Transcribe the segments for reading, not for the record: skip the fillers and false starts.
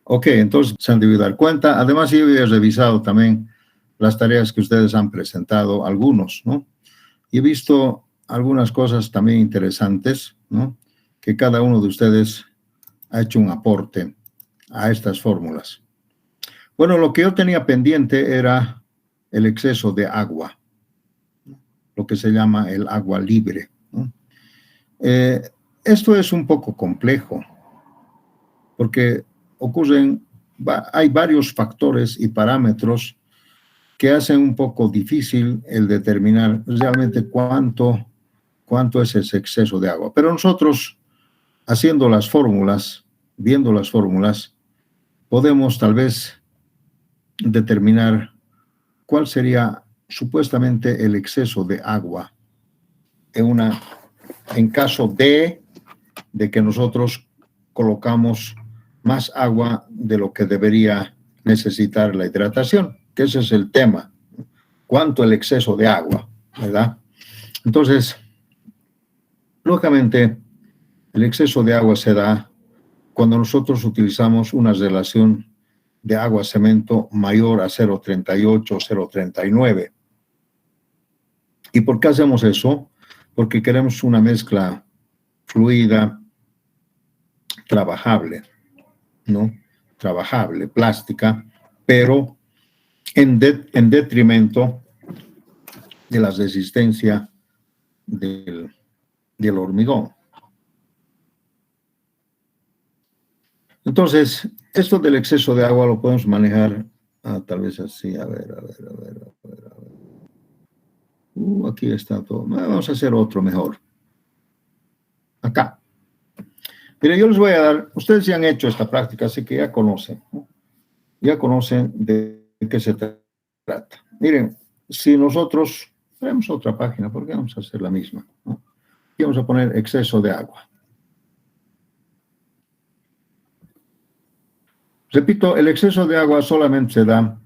Ok, entonces se han debido dar cuenta. Además, yo he revisado también las tareas que ustedes han presentado, algunos, ¿no? Y he visto algunas cosas también interesantes, ¿no? Que cada uno de ustedes ha hecho un aporte a estas fórmulas. Bueno, lo que yo tenía pendiente era el exceso de agua, lo que se llama el agua libre, ¿no? Esto es un poco complejo, porque hay varios factores y parámetros que hacen un poco difícil el determinar realmente cuánto es ese exceso de agua. Pero nosotros, haciendo las fórmulas, viendo las fórmulas, podemos tal vez determinar cuál sería supuestamente el exceso de agua en caso de que nosotros colocamos más agua de lo que debería necesitar la hidratación, que ese es el tema. ¿Cuánto el exceso de agua, verdad? Entonces, lógicamente, el exceso de agua se da cuando nosotros utilizamos una relación de agua-cemento mayor a 0,38 o 0,39. ¿Y por qué hacemos eso? Porque queremos una mezcla fluida, trabajable, ¿no? Trabajable, plástica, pero en detrimento de la resistencia del hormigón. Entonces, esto del exceso de agua lo podemos manejar tal vez así, a ver. Aquí está todo. Vamos a hacer otro mejor. Acá. Mire, yo les voy a dar, ustedes ya han hecho esta práctica, así que ya conocen, ¿no? Ya conocen de qué se trata. Miren, si nosotros tenemos otra página, ¿por qué vamos a hacer la misma, ¿no? Y vamos a poner exceso de agua. Repito, el exceso de agua solamente se da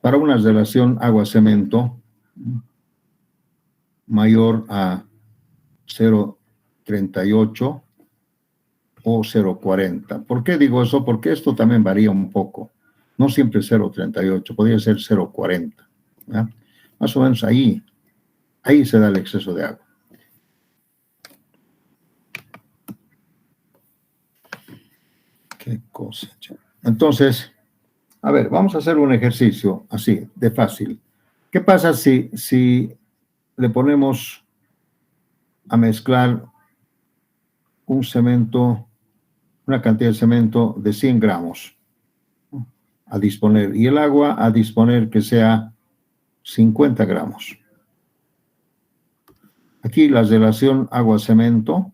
para una relación agua-cemento mayor a 0,38 o 0,40. ¿Por qué digo eso? Porque esto también varía un poco. No siempre 0,38, podría ser 0,40. ¿Ya? Más o menos ahí se da el exceso de agua. Qué cosa. Entonces, a ver, vamos a hacer un ejercicio así, de fácil. ¿Qué pasa si le ponemos a mezclar un cemento, una cantidad de cemento de 100 gramos a disponer, y el agua a disponer que sea 50 gramos? Aquí la relación agua-cemento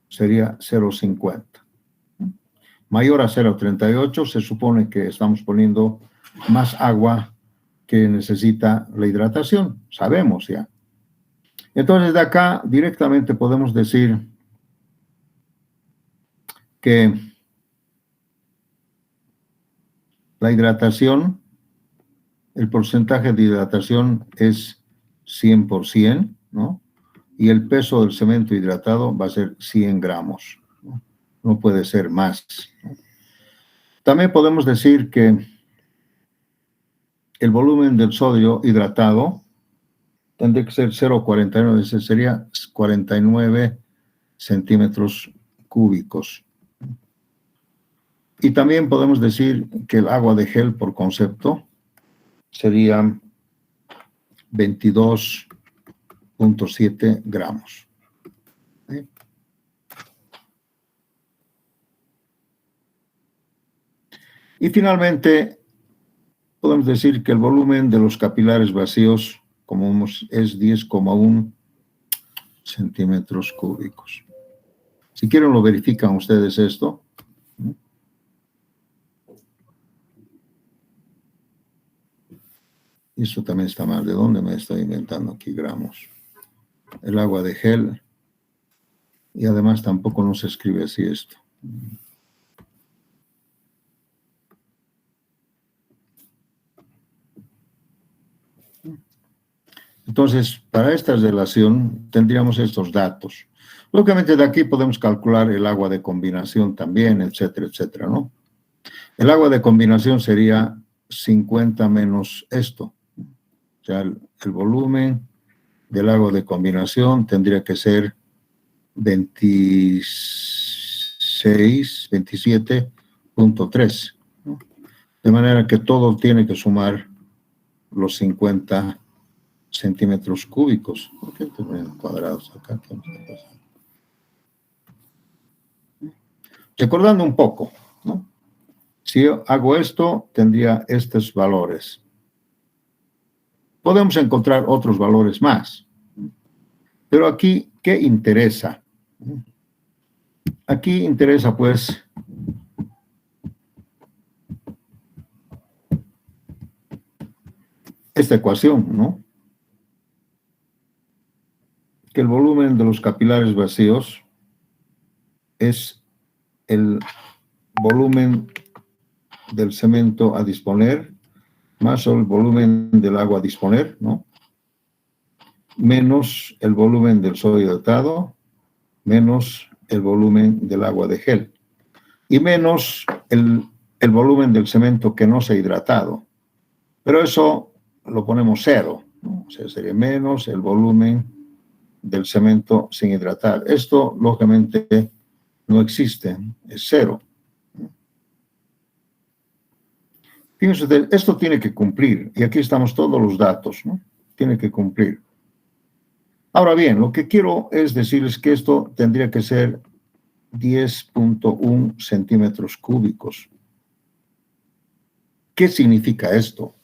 sería 0,50. Mayor a 0,38 se supone que estamos poniendo más agua que necesita la hidratación, sabemos ya. Entonces de acá directamente podemos decir que la hidratación, el porcentaje de hidratación es 100%, ¿no? Y el peso del cemento hidratado va a ser 100 gramos, ¿no? No puede ser más, ¿no? También podemos decir que el volumen del sodio hidratado tendría que ser 0,49, ese sería 49 centímetros cúbicos. Y también podemos decir que el agua de gel por concepto sería 22,7 gramos. ¿Sí? Y finalmente, podemos decir que el volumen de los capilares vacíos, como vemos, es 10,1 centímetros cúbicos. Si quieren, lo verifican ustedes esto. Eso también está mal. ¿De dónde me estoy inventando aquí gramos? El agua de gel. Y además tampoco no se escribe así esto. Entonces, para esta relación tendríamos estos datos. Lógicamente de aquí podemos calcular el agua de combinación también, etcétera, etcétera, ¿no? El agua de combinación sería 50 menos esto. O sea, el volumen del agua de combinación tendría que ser 27.3, ¿no? De manera que todo tiene que sumar los 50 centímetros cúbicos. ¿Por qué te ponen cuadrados acá? ¿Qué me está pasando? Recordando un poco, ¿no? Si yo hago esto, tendría estos valores. Podemos encontrar otros valores más. Pero aquí, ¿qué interesa? Aquí interesa, pues, esta ecuación, ¿no? Que el volumen de los capilares vacíos es el volumen del cemento a disponer más el volumen del agua a disponer, ¿no? Menos el volumen del sodio hidratado, menos el volumen del agua de gel y menos el volumen del cemento que no se ha hidratado. Pero eso lo ponemos cero, ¿no? O sea, sería menos el volumen del cemento sin hidratar. Esto, lógicamente, no existe, es cero. Fíjense ustedes, esto tiene que cumplir, y aquí estamos todos los datos, ¿no? Tiene que cumplir. Ahora bien, lo que quiero es decirles que esto tendría que ser 10.1 centímetros cúbicos. ¿Qué significa esto?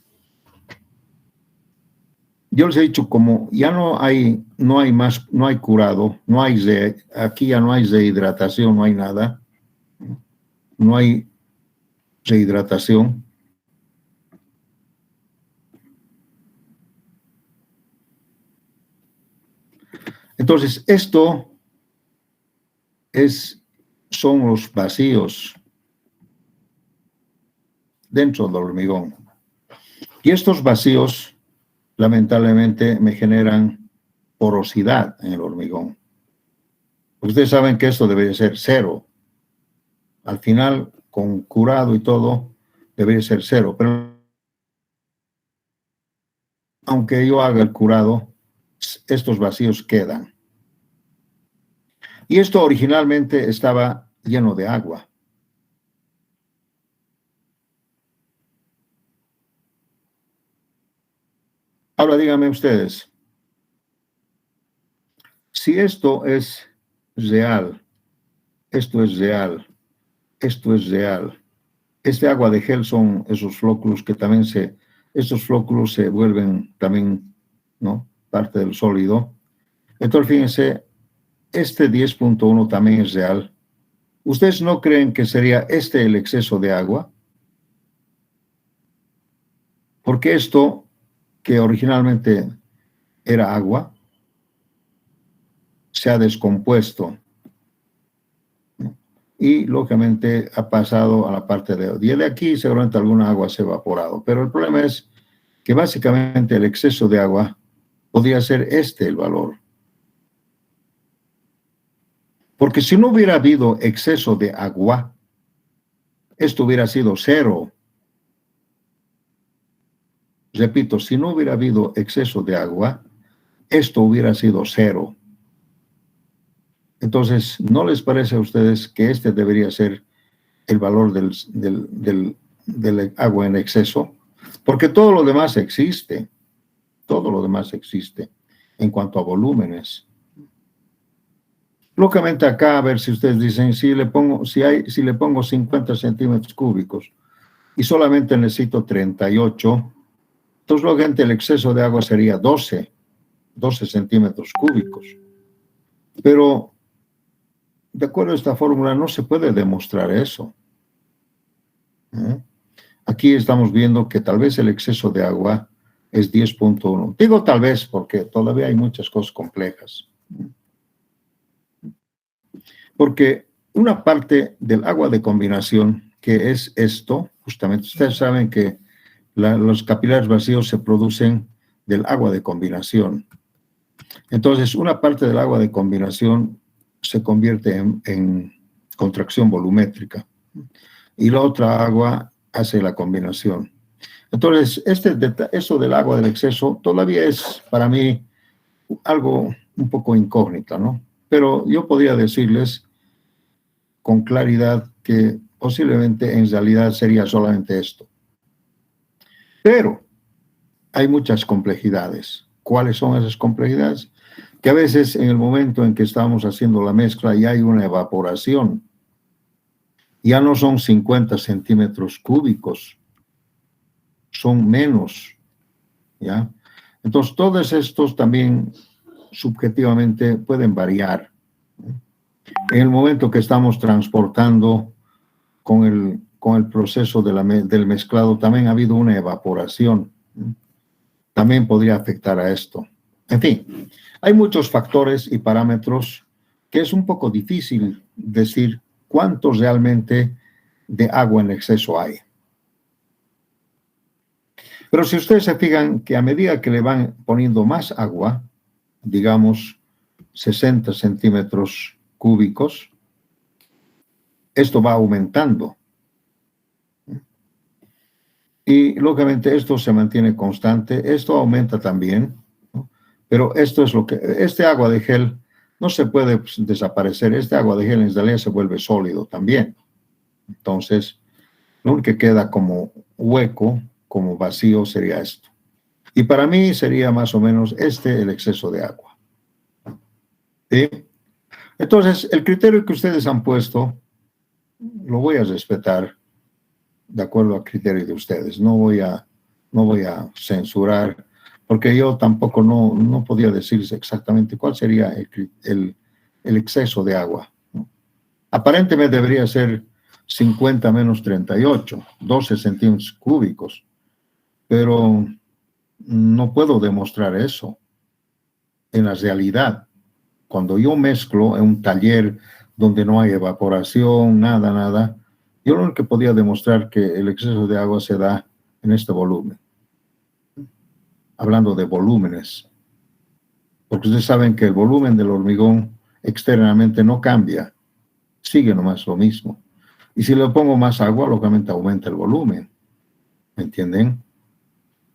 Yo les he dicho, como ya no hay más, no hay curado, no hay aquí ya no hay rehidratación, no hay nada, no hay rehidratación. Entonces, esto son los vacíos dentro del hormigón. Y estos vacíos, lamentablemente, me generan porosidad en el hormigón. Ustedes saben que esto debería ser cero. Al final, con curado y todo, debería ser cero. Pero aunque yo haga el curado, estos vacíos quedan. Y esto originalmente estaba lleno de agua. Ahora díganme ustedes, si esto es real, esto es real, esto es real, este agua de gel son esos flóculos que también estos flóculos se vuelven también, ¿no?, parte del sólido. Entonces, fíjense, este 10.1 también es real. ¿Ustedes no creen que sería este el exceso de agua? Porque esto, que originalmente era agua, se ha descompuesto, ¿no? Y lógicamente ha pasado a la parte de... Y de aquí seguramente alguna agua se ha evaporado. Pero el problema es que básicamente el exceso de agua podría ser este el valor. Porque si no hubiera habido exceso de agua, esto hubiera sido cero. Repito, si no hubiera habido exceso de agua, esto hubiera sido cero. Entonces, ¿no les parece a ustedes que este debería ser el valor del agua en exceso? Porque todo lo demás existe. Todo lo demás existe en cuanto a volúmenes. Lógicamente acá, a ver si ustedes dicen, si le pongo 50 centímetros cúbicos y solamente necesito 38, entonces lógicamente el exceso de agua sería 12 centímetros cúbicos. Pero, de acuerdo a esta fórmula, no se puede demostrar eso. Aquí estamos viendo que tal vez el exceso de agua es 10.1. Digo tal vez porque todavía hay muchas cosas complejas. Porque una parte del agua de combinación, que es esto, justamente, ustedes saben que los capilares vacíos se producen del agua de combinación. Entonces, una parte del agua de combinación se convierte en contracción volumétrica. y la otra agua hace la combinación. Entonces, eso del agua del exceso todavía es para mí algo un poco incógnita, ¿no? Pero yo podría decirles con claridad que posiblemente en realidad sería solamente esto. Pero hay muchas complejidades. ¿Cuáles son esas complejidades? Que a veces en el momento en que estamos haciendo la mezcla ya hay una evaporación. Ya no son 50 centímetros cúbicos, son menos, ¿ya? Entonces, todos estos también subjetivamente pueden variar. En el momento que estamos transportando con el proceso del mezclado, también ha habido una evaporación. También podría afectar a esto. En fin, hay muchos factores y parámetros que es un poco difícil decir cuánto realmente de agua en exceso hay. Pero si ustedes se fijan que a medida que le van poniendo más agua, digamos 60 centímetros cúbicos, esto va aumentando. Y lógicamente esto se mantiene constante, esto aumenta también, ¿no? Pero esto es lo que, este agua de gel no se puede desaparecer, este agua de gel en realidad se vuelve sólido también. Entonces, lo único que queda como hueco, como vacío sería esto. Y para mí sería más o menos el exceso de agua. ¿Sí? Entonces, el criterio que ustedes han puesto, lo voy a respetar de acuerdo al criterio de ustedes. No voy a censurar, porque yo tampoco no podía decirles exactamente cuál sería el exceso de agua, ¿no? Aparentemente debería ser 50 menos 38, 12 centímetros cúbicos, pero no puedo demostrar eso en la realidad. Cuando yo mezclo en un taller donde no hay evaporación, nada, yo lo único que podía demostrar que el exceso de agua se da en este volumen. Hablando de volúmenes. Porque ustedes saben que el volumen del hormigón externamente no cambia. Sigue nomás lo mismo. Y si le pongo más agua, lógicamente aumenta el volumen. ¿Me entienden?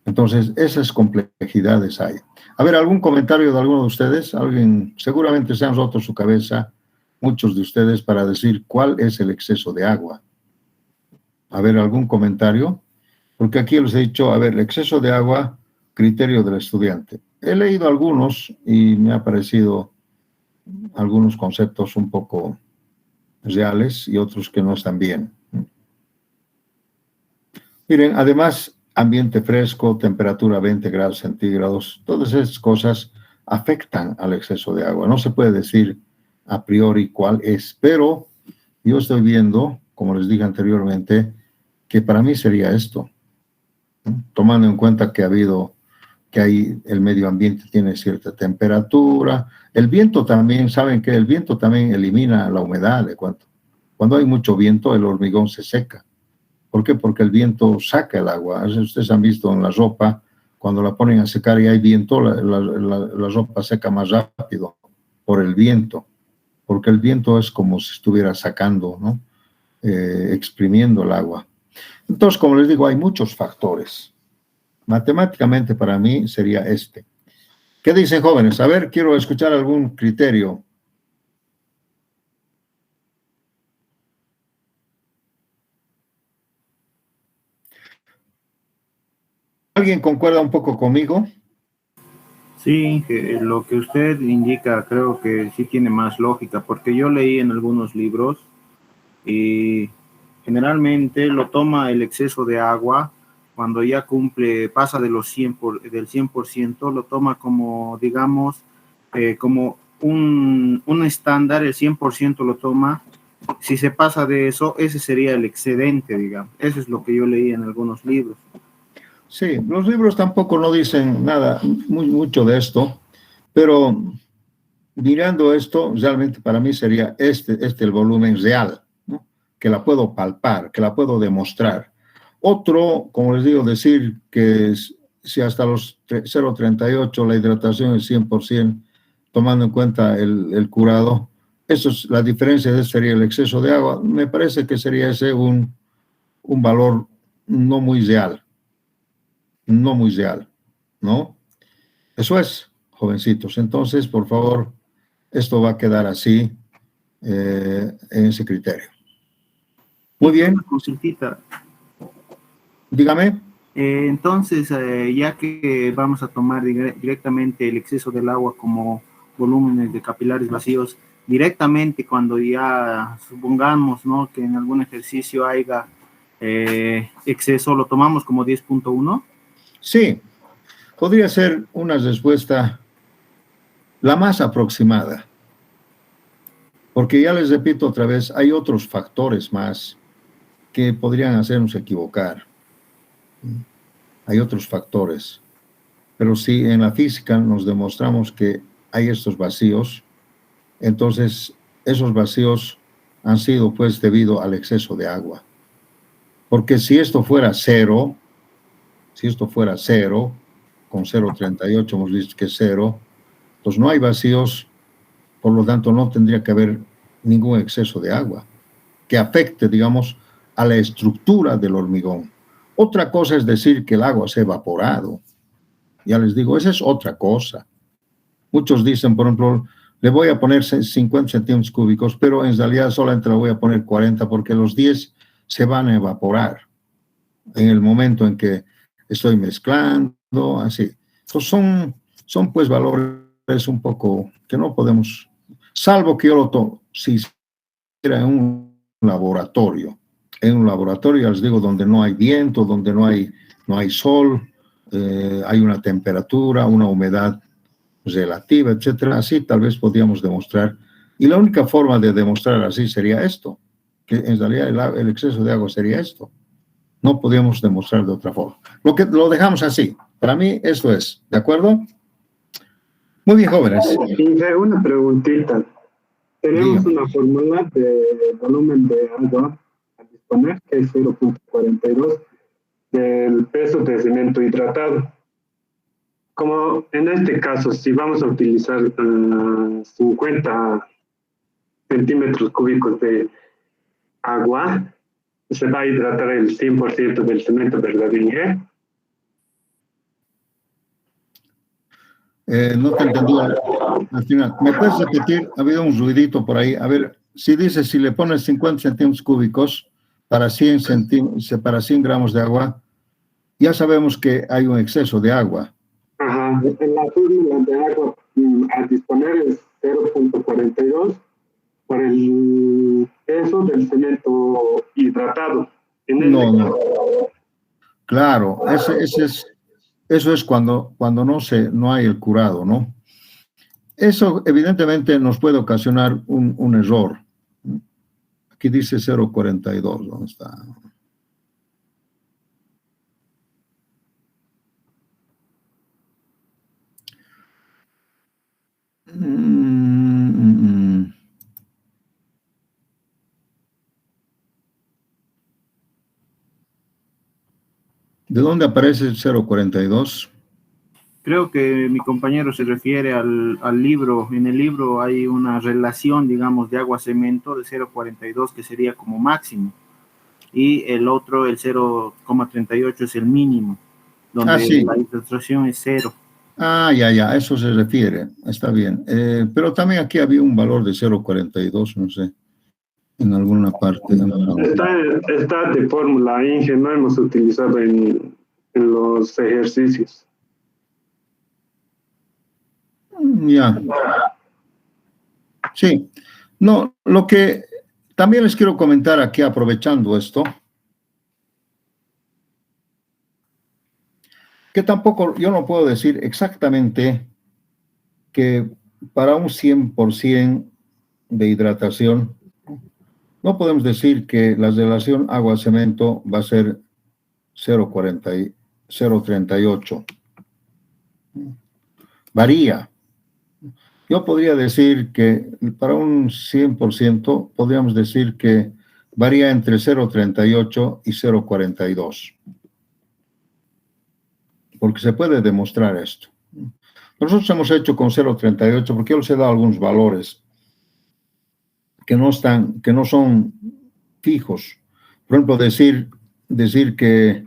Entonces, esas complejidades hay. A ver, ¿algún comentario de alguno de ustedes? Alguien, seguramente se han roto su cabeza, muchos de ustedes, para decir cuál es el exceso de agua. A ver, ¿algún comentario? Porque aquí les he dicho, a ver, el exceso de agua, criterio del estudiante. He leído algunos y me ha parecido algunos conceptos un poco reales y otros que no están bien. Miren, además, ambiente fresco, temperatura 20 grados centígrados, todas esas cosas afectan al exceso de agua. No se puede decir a priori cuál es, pero yo estoy viendo, como les dije anteriormente, que para mí sería esto, ¿no? Tomando en cuenta que hay el medio ambiente tiene cierta temperatura, el viento también, saben que el viento también elimina la humedad, de cuánto. Cuando hay mucho viento, el hormigón se seca. ¿Por qué? Porque el viento saca el agua. Ustedes han visto en la ropa, cuando la ponen a secar y hay viento, la ropa seca más rápido por el viento, porque el viento es como si estuviera sacando, ¿no? Exprimiendo el agua. Entonces, como les digo, hay muchos factores. Matemáticamente para mí sería este. ¿Qué dicen, jóvenes? A ver, quiero escuchar algún criterio. ¿Alguien concuerda un poco conmigo? Sí, lo que usted indica creo que sí tiene más lógica, porque yo leí en algunos libros y generalmente lo toma el exceso de agua cuando ya pasa de del 100%, lo toma como, digamos, como un estándar, el 100% lo toma. Si se pasa de eso, ese sería el excedente, digamos. Eso es lo que yo leí en algunos libros. Sí, los libros tampoco no dicen nada, mucho de esto, pero mirando esto, realmente para mí sería el volumen real, ¿no? Que la puedo palpar, que la puedo demostrar. Otro, como les digo, decir que si hasta los 0,38 la hidratación es 100%, tomando en cuenta el curado, eso es la diferencia, sería el exceso de agua. Me parece que sería ese un valor no muy real, ¿no? Eso es, jovencitos. Entonces, por favor, esto va a quedar así, en ese criterio. Muy bien. Una consultita. Dígame. Entonces, ya que vamos a tomar directamente el exceso del agua como volúmenes de capilares vacíos, directamente cuando ya supongamos, ¿no?, que en algún ejercicio haya exceso, ¿lo tomamos como 10.1? Sí, podría ser una respuesta la más aproximada, porque ya les repito otra vez, hay otros factores más que podrían hacernos equivocar. Hay otros factores, pero si en la física nos demostramos que hay estos vacíos, entonces esos vacíos han sido pues debido al exceso de agua. Porque si esto fuera cero, con 0,38 hemos visto que es cero, pues no hay vacíos, por lo tanto no tendría que haber ningún exceso de agua que afecte, digamos, a la estructura del hormigón. Otra cosa es decir que el agua se ha evaporado. Ya les digo, esa es otra cosa. Muchos dicen, por ejemplo, le voy a poner 50 centímetros cúbicos, pero en realidad solamente le voy a poner 40 porque los 10 se van a evaporar en el momento en que estoy mezclando, así. Entonces son pues valores un poco que no podemos, salvo que yo lo tomo, si era en un laboratorio, ya les digo, donde no hay viento, donde no hay sol, hay una temperatura, una humedad relativa, etcétera, así tal vez podríamos demostrar, y la única forma de demostrar así sería esto, que en realidad el exceso de agua sería esto. No podíamos demostrar de otra forma. Lo dejamos así. Para mí, esto es. ¿De acuerdo? Muy bien, jóvenes. Inge, una preguntita. Tenemos una fórmula de volumen de agua a disponer, que es 0.42 del peso de cemento hidratado. Como en este caso, si vamos a utilizar 50 centímetros cúbicos de agua, se va a hidratar el 100% del cemento, ¿verdad, Inge? No te entendí al final. ¿Me puedes repetir? Ha habido un ruidito por ahí. A ver, si dices, si le pones 50 centímetros cúbicos para 100 gramos de agua, ya sabemos que hay un exceso de agua. Ajá, en la fórmula de agua a disponer es 0.42 por el peso del cemento hidratado. No. Claro, eso es cuando no hay el curado, ¿no? Eso evidentemente nos puede ocasionar un error. Aquí dice 0.42, ¿dónde está? ¿De dónde aparece el 0.42? Creo que mi compañero se refiere al libro. En el libro hay una relación, digamos, de agua-cemento de 0.42, que sería como máximo. Y el otro, el 0.38, es el mínimo, donde sí. La ilustración es 0. Ya, a eso se refiere. Está bien. Pero también aquí había un valor de 0.42, no sé, en alguna parte. Está de fórmula, Inge, no hemos utilizado en los ejercicios. Ya. Sí. No, lo que también les quiero comentar aquí, aprovechando esto, que tampoco, yo no puedo decir exactamente que para un 100% de hidratación, no podemos decir que la relación agua-cemento va a ser 0.38. Varía. Yo podría decir que para un 100% podríamos decir que varía entre 0.38 y 0.42. Porque se puede demostrar esto. Nosotros hemos hecho con 0.38 porque yo les he dado algunos valores que no son fijos. Por ejemplo, decir decir que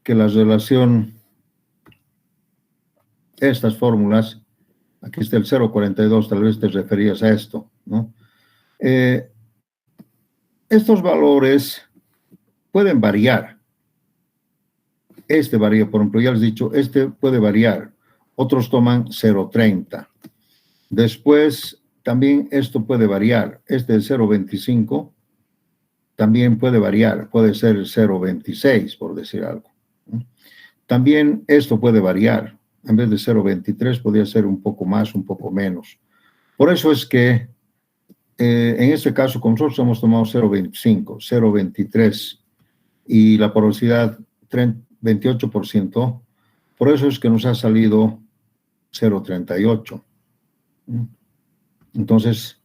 la relación, estas fórmulas, aquí está el 0,42, tal vez te referías a esto, ¿no? Estos valores pueden variar. Este varía, por ejemplo, ya les he dicho, este puede variar. Otros toman 0,30. Después, también esto puede variar. Este es 0,25. También puede variar. Puede ser 0,26, por decir algo. También esto puede variar. En vez de 0,23, podría ser un poco más, un poco menos. Por eso es que, en este caso, con nosotros hemos tomado 0,25, 0,23 y la porosidad 28%. Por eso es que nos ha salido 0,38. Entonces,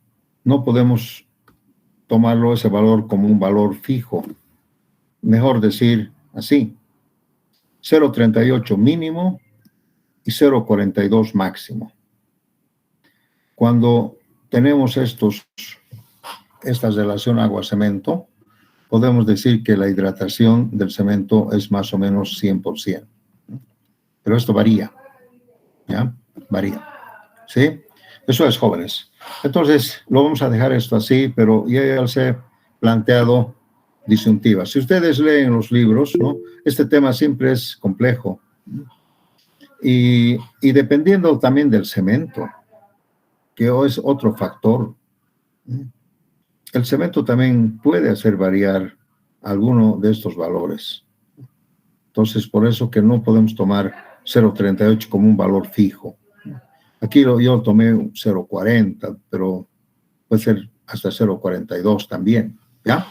no podemos tomarlo ese valor como un valor fijo. Mejor decir así, 0,38 mínimo y 0,42 máximo. Cuando tenemos esta relación agua-cemento, podemos decir que la hidratación del cemento es más o menos 100%. Pero esto varía, ¿ya? Varía, ¿sí? Eso es, jóvenes. Entonces, lo vamos a dejar esto así, pero ya les he planteado disyuntivas. Si ustedes leen los libros, ¿no? Este tema siempre es complejo. Y dependiendo también del cemento, que es otro factor, el cemento también puede hacer variar alguno de estos valores. Entonces, por eso que no podemos tomar 0,38 como un valor fijo. Aquí yo tomé 0,40, pero puede ser hasta 0,42 también, ¿ya?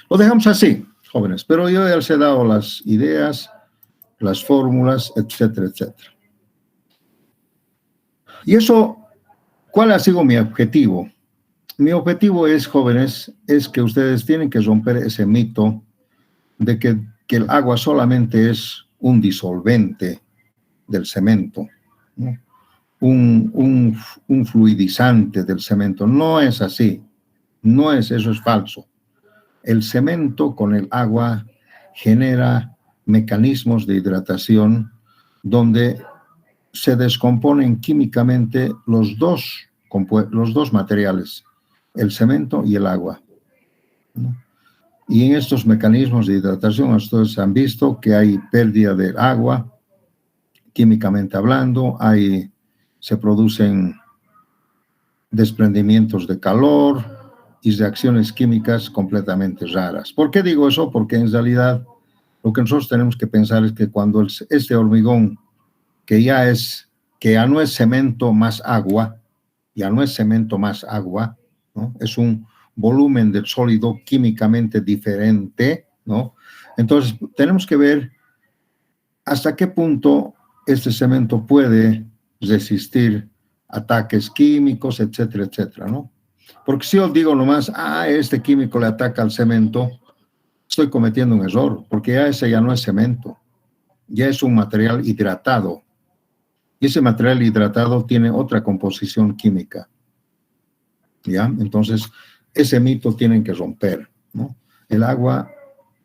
Lo dejamos así, jóvenes, pero yo ya les he dado las ideas, las fórmulas, etcétera, etcétera. Y eso, ¿cuál ha sido mi objetivo? Mi objetivo es, jóvenes, es que ustedes tienen que romper ese mito de que el agua solamente es un disolvente del cemento, ¿no? Un fluidizante del cemento. No es así. No es, eso es falso. El cemento con el agua genera mecanismos de hidratación donde se descomponen químicamente los dos materiales, el cemento y el agua, ¿no? Y en estos mecanismos de hidratación, ustedes han visto que hay pérdida del agua, químicamente hablando, se producen desprendimientos de calor y reacciones químicas completamente raras. ¿Por qué digo eso? Porque en realidad lo que nosotros tenemos que pensar es que cuando este hormigón, que ya no es cemento más agua, ¿no? Es un volumen de sólido químicamente diferente, ¿no? Entonces, tenemos que ver hasta qué punto este cemento puede resistir ataques químicos, etcétera, etcétera, ¿no? Porque si yo digo nomás, este químico le ataca al cemento, estoy cometiendo un error, porque ese ya no es cemento, ya es un material hidratado. Y ese material hidratado tiene otra composición química, ¿ya? Entonces, ese mito tienen que romper, ¿no? El agua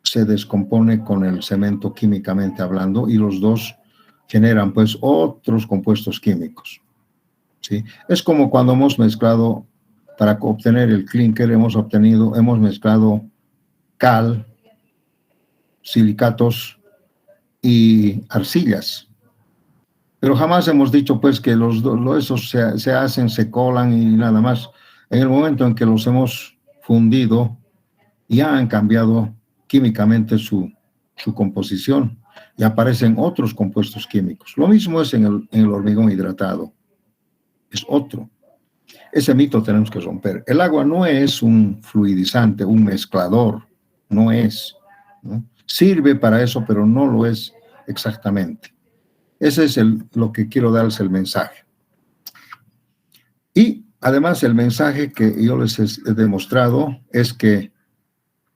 se descompone con el cemento químicamente hablando y los dos generan, pues, otros compuestos químicos, ¿sí? Es como cuando hemos mezclado, para obtener el clinker, hemos mezclado cal, silicatos y arcillas. Pero jamás hemos dicho, pues, que esos se hacen, se colan y nada más. En el momento en que los hemos fundido, ya han cambiado químicamente su composición y aparecen otros compuestos químicos. Lo mismo es en el hormigón hidratado. Es otro. Ese mito tenemos que romper. El agua no es un fluidizante, un mezclador. No es, ¿no? Sirve para eso, pero no lo es exactamente. Ese es lo que quiero darles el mensaje. Y además el mensaje que yo les he demostrado es que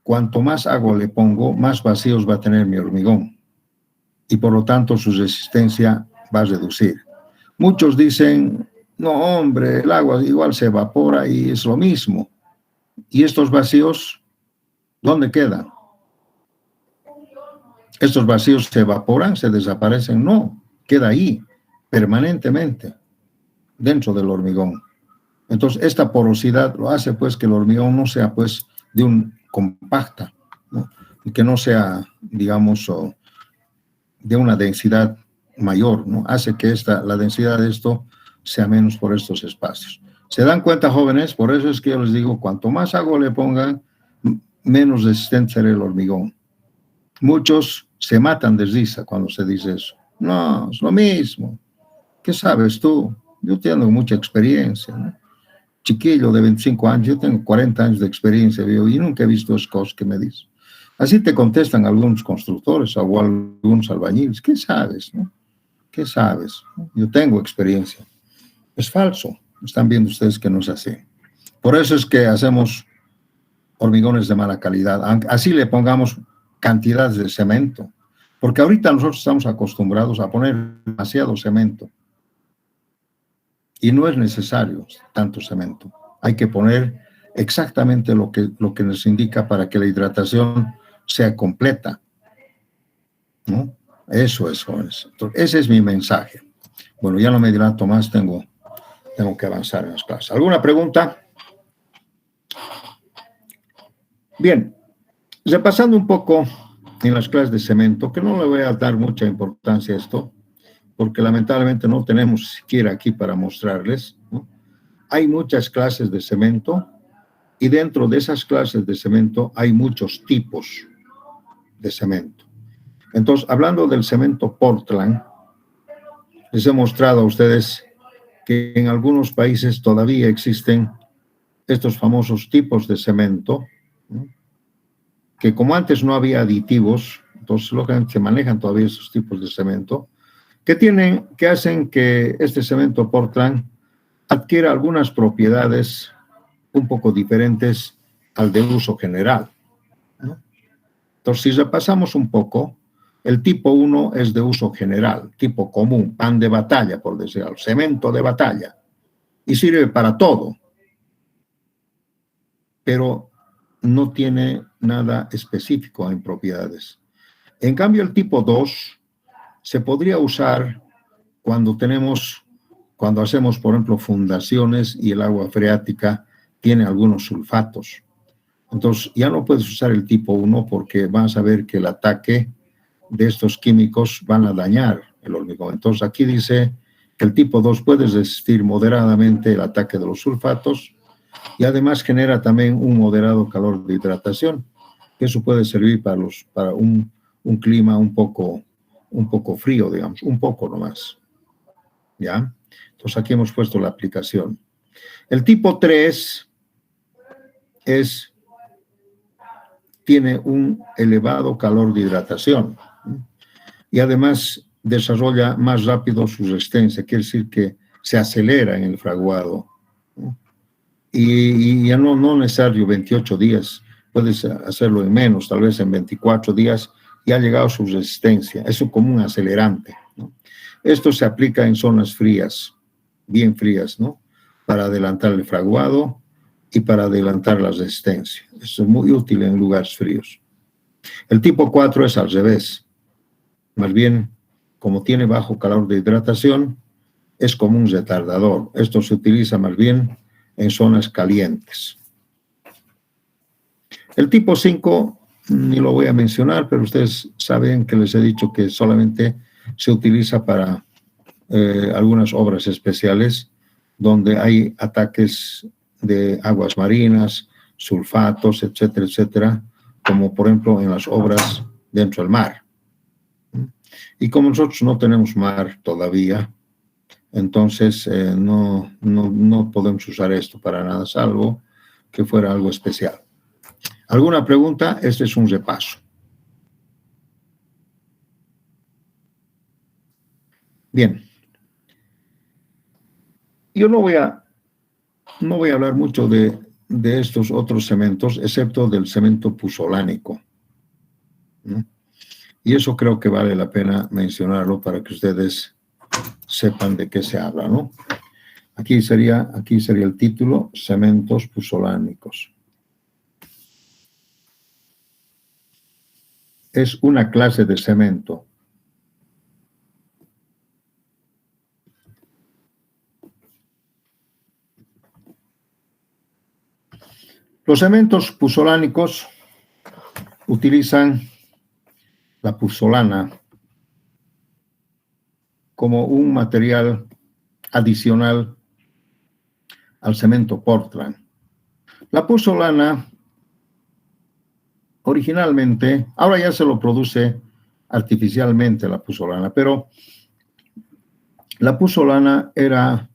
cuanto más agua le pongo, más vacíos va a tener mi hormigón. Y por lo tanto su resistencia va a reducir. Muchos dicen, no hombre, el agua igual se evapora y es lo mismo. ¿Y estos vacíos dónde quedan? ¿Estos vacíos se evaporan, se desaparecen? No, queda ahí permanentemente dentro del hormigón. Entonces, esta porosidad lo hace pues que el hormigón no sea pues compacta, ¿no? Y que no sea, digamos, de una densidad mayor, ¿no? Hace que la densidad de esto sea menos por estos espacios. ¿Se dan cuenta, jóvenes? Por eso es que yo les digo, cuanto más agua le pongan, menos resistente será el hormigón. Muchos se matan de risa cuando se dice eso. No, es lo mismo. ¿Qué sabes tú? Yo tengo mucha experiencia, ¿no? Chiquillo de 25 años, yo tengo 40 años de experiencia, y nunca he visto esas cosas que me dicen. Así te contestan algunos constructores o algunos albañiles. ¿Qué sabes, no? ¿Qué sabes? Yo tengo experiencia. Es falso. Están viendo ustedes que no es así. Por eso es que hacemos hormigones de mala calidad. Así le pongamos cantidades de cemento. Porque ahorita nosotros estamos acostumbrados a poner demasiado cemento. Y no es necesario tanto cemento. Hay que poner exactamente lo que nos indica para que la hidratación sea completa, ¿no? Eso es, jóvenes. Entonces, ese es mi mensaje. Bueno, ya no me dilato más, tengo que avanzar en las clases. ¿Alguna pregunta? Bien, repasando un poco en las clases de cemento, que no le voy a dar mucha importancia a esto, porque lamentablemente no tenemos siquiera aquí para mostrarles, ¿no? Hay muchas clases de cemento y dentro de esas clases de cemento hay muchos tipos de cemento. Entonces, hablando del cemento Portland, les he mostrado a ustedes que en algunos países todavía existen estos famosos tipos de cemento, ¿no? Que como antes no había aditivos, entonces lógicamente se manejan todavía esos tipos de cemento, que hacen que este cemento Portland adquiera algunas propiedades un poco diferentes al de uso general, ¿no? Entonces, si repasamos un poco, el tipo 1 es de uso general, tipo común, pan de batalla, por decirlo, cemento de batalla, y sirve para todo, pero no tiene nada específico en propiedades. En cambio, el tipo 2 se podría usar cuando hacemos, por ejemplo, fundaciones y el agua freática tiene algunos sulfatos. Entonces, ya no puedes usar el tipo 1 porque vas a ver que el ataque de estos químicos van a dañar el hormigón. Entonces, aquí dice que el tipo 2 puede resistir moderadamente el ataque de los sulfatos y además genera también un moderado calor de hidratación. Eso puede servir para un clima un poco frío, digamos, un poco nomás. ¿Ya? Entonces, aquí hemos puesto la aplicación. El tipo 3 tiene un elevado calor de hidratación y además desarrolla más rápido su resistencia, quiere decir que se acelera en el fraguado, ¿no? Y ya no necesario 28 días, puedes hacerlo en menos, tal vez en 24 días, y ha llegado su resistencia, eso como un acelerante, ¿no? Esto se aplica en zonas frías, bien frías, ¿no? Para adelantar el fraguado y para adelantar la resistencia. Eso es muy útil en lugares fríos. El tipo 4 es al revés. Más bien, como tiene bajo calor de hidratación, es como un retardador. Esto se utiliza más bien en zonas calientes. El tipo 5, ni lo voy a mencionar, pero ustedes saben que les he dicho que solamente se utiliza para algunas obras especiales donde hay ataques de aguas marinas, sulfatos, etcétera, etcétera, como por ejemplo en las obras dentro del mar. Y como nosotros no tenemos mar todavía, entonces no podemos usar esto para nada, salvo que fuera algo especial. ¿Alguna pregunta? Este es un repaso. Bien. Yo no voy a hablar mucho de estos otros cementos, excepto del cemento puzolánico, ¿no? Y eso creo que vale la pena mencionarlo para que ustedes sepan de qué se habla, ¿no? Aquí sería el título, cementos puzolánicos. es una clase de cemento. Los cementos puzolánicos utilizan la puzolana como un material adicional al cemento Portland. La puzolana originalmente, ahora ya se lo produce artificialmente la puzolana, pero la puzolana era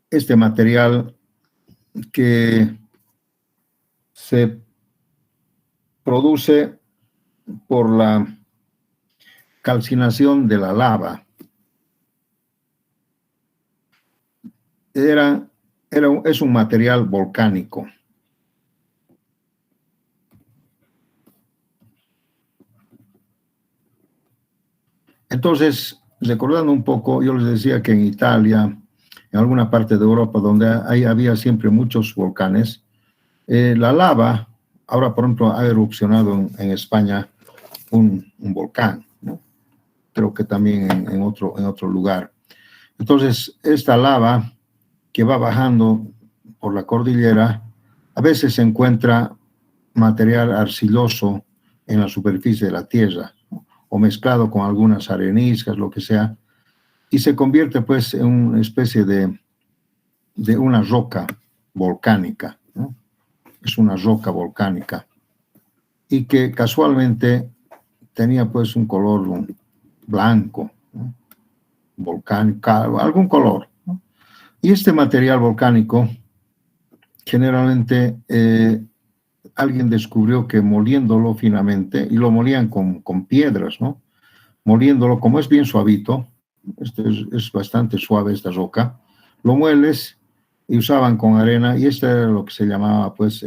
este material que se produce por la calcinación de la lava. Es un material volcánico. Entonces, recordando un poco, yo les decía que en Italia, en alguna parte de Europa donde había siempre muchos volcanes, la lava, ahora por ejemplo ha erupcionado en España un volcán, ¿no? Creo que también en otro lugar. Entonces, esta lava que va bajando por la cordillera, a veces se encuentra material arcilloso en la superficie de la tierra, ¿no? O mezclado con algunas areniscas, lo que sea, y se convierte pues en una especie de una roca volcánica, ¿no? Es una roca volcánica y que casualmente tenía pues un color blanco, ¿no? Volcánico, algún color, ¿no? Y este material volcánico generalmente alguien descubrió que moliéndolo finamente, y lo molían con piedras, ¿no? Moliéndolo, como es bien suavito, es bastante suave esta roca, lo mueles y usaban con arena, y este era lo que se llamaba pues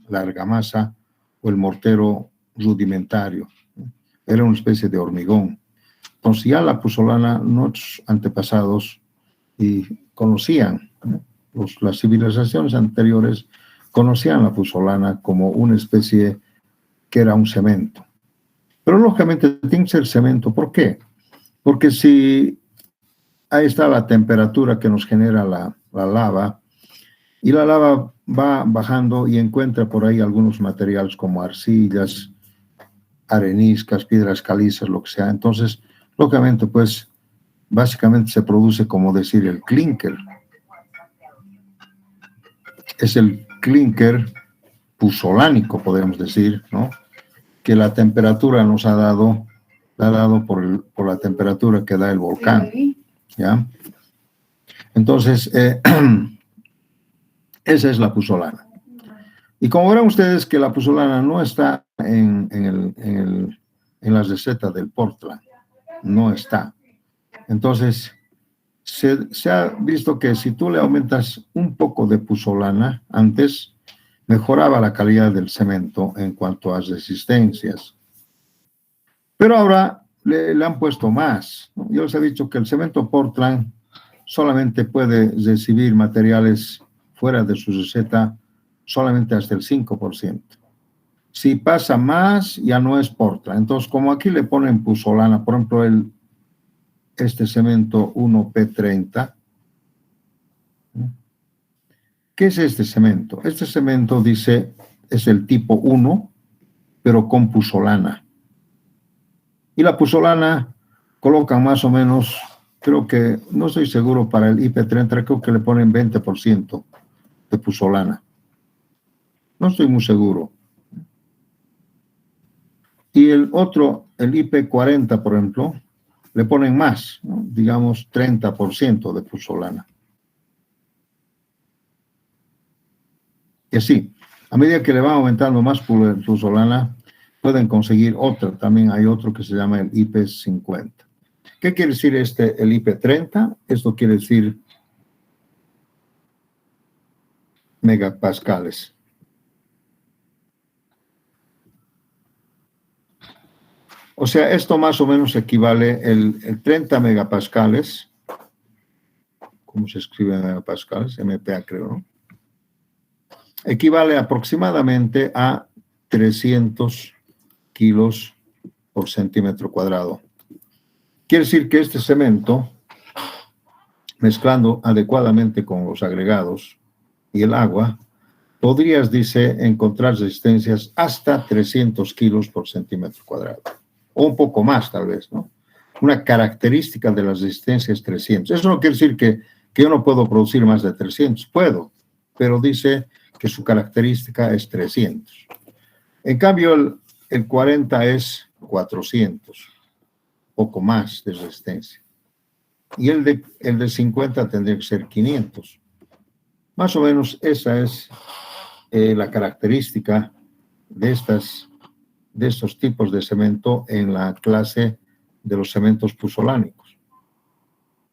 la argamasa o el mortero rudimentario, ¿no? Era una especie de hormigón. Entonces ya la puzolana, nuestros antepasados y conocían, ¿no? Las civilizaciones anteriores conocían la puzolana como una especie que era un cemento. Pero lógicamente tiene que ser cemento. ¿Por qué? Porque si ahí está la temperatura que nos genera la lava, y la lava va bajando y encuentra por ahí algunos materiales como arcillas, areniscas, piedras calizas, lo que sea. Entonces, lógicamente, pues, básicamente se produce, como decir, el clinker. Es el clinker puzolánico, podemos decir, ¿no? Que la temperatura nos ha dado por la temperatura que da el volcán, ¿ya? Entonces, esa es la puzolana. Y como verán ustedes que la puzolana no está en la receta del Portland, no está. Entonces, se ha visto que si tú le aumentas un poco de puzolana antes, mejoraba la calidad del cemento en cuanto a resistencias. Pero ahora le han puesto más, ¿no? Yo les he dicho que el cemento Portland solamente puede recibir materiales fuera de su receta solamente hasta el 5%. Si pasa más, ya no es Portland. Entonces, como aquí le ponen puzolana, por ejemplo, este cemento 1P30, ¿no? ¿Qué es este cemento? Este cemento dice, es el tipo 1, pero con puzolana. Y la puzolana colocan más o menos, creo que, no estoy seguro para el IP30, creo que le ponen 20% de puzolana. No estoy muy seguro. Y el otro, el IP40, por ejemplo, le ponen más, ¿no? Digamos 30% de puzolana. Y así, a medida que le van aumentando más puzolana, pueden conseguir otra. También hay otro que se llama el IP50. ¿Qué quiere decir el IP30? Esto quiere decir megapascales. O sea, esto más o menos equivale el 30 megapascales. ¿Cómo se escribe megapascales? MPa creo, ¿no? Equivale aproximadamente a 300 kilos por centímetro cuadrado. Quiere decir que este cemento, mezclando adecuadamente con los agregados y el agua, podrías, dice, encontrar resistencias hasta 300 kilos por centímetro cuadrado, o un poco más tal vez, ¿no? Una característica de las resistencias es 300. Eso no quiere decir que yo no puedo producir más de 300, puedo, pero dice que su característica es 300. En cambio, el 40 es 400, poco más de resistencia. Y el de 50 tendría que ser 500. Más o menos esa es la característica de estos tipos de cemento en la clase de los cementos puzolánicos.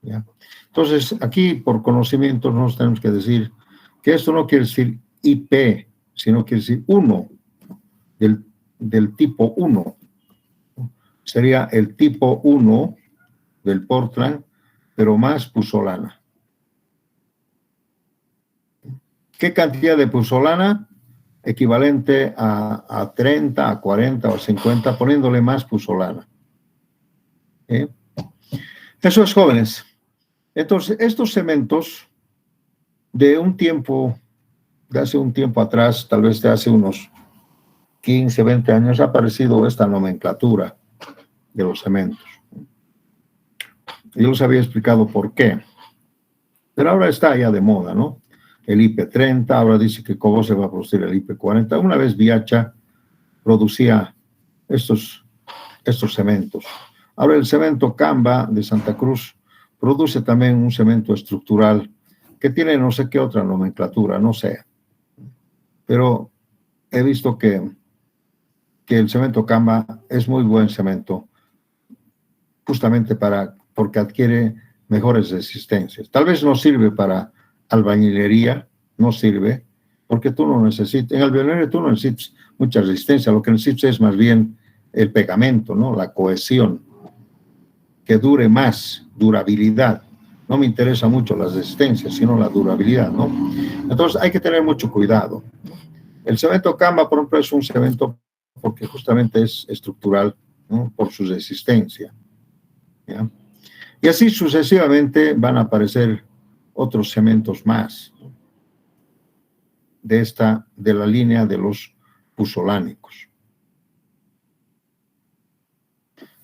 ¿Ya? Entonces, aquí por conocimiento nos tenemos que decir que esto no quiere decir IP, sino quiere decir 1, del tipo 1. Sería el tipo 1 del Portland, pero más puzolana. ¿Qué cantidad de puzolana? Equivalente a 30, a 40 o 50, poniéndole más puzolana. Eso es, jóvenes. Entonces, estos cementos de hace un tiempo atrás, tal vez de hace unos 15, 20 años, ha aparecido esta nomenclatura de los cementos. Yo les había explicado por qué, pero ahora está ya de moda, ¿no? El IP30, ahora dice que Cobo se va a producir el IP40. Una vez Viacha producía estos cementos. Ahora el cemento Camba de Santa Cruz produce también un cemento estructural que tiene no sé qué otra nomenclatura, no sé. Pero he visto que el cemento Camba es muy buen cemento, justamente porque adquiere mejores resistencias. Tal vez no sirve para albañilería, no sirve, porque tú no necesitas, en albañilería tú no necesitas mucha resistencia, lo que necesitas es más bien el pegamento, ¿no? La cohesión, que dure más, durabilidad. No me interesa mucho la resistencia, sino la durabilidad, ¿no? Entonces hay que tener mucho cuidado. El cemento Camba, por ejemplo, es un cemento porque justamente es estructural, ¿no? Por su resistencia, ¿ya? Y así sucesivamente van a aparecer otros cementos más de la línea de los puzolánicos.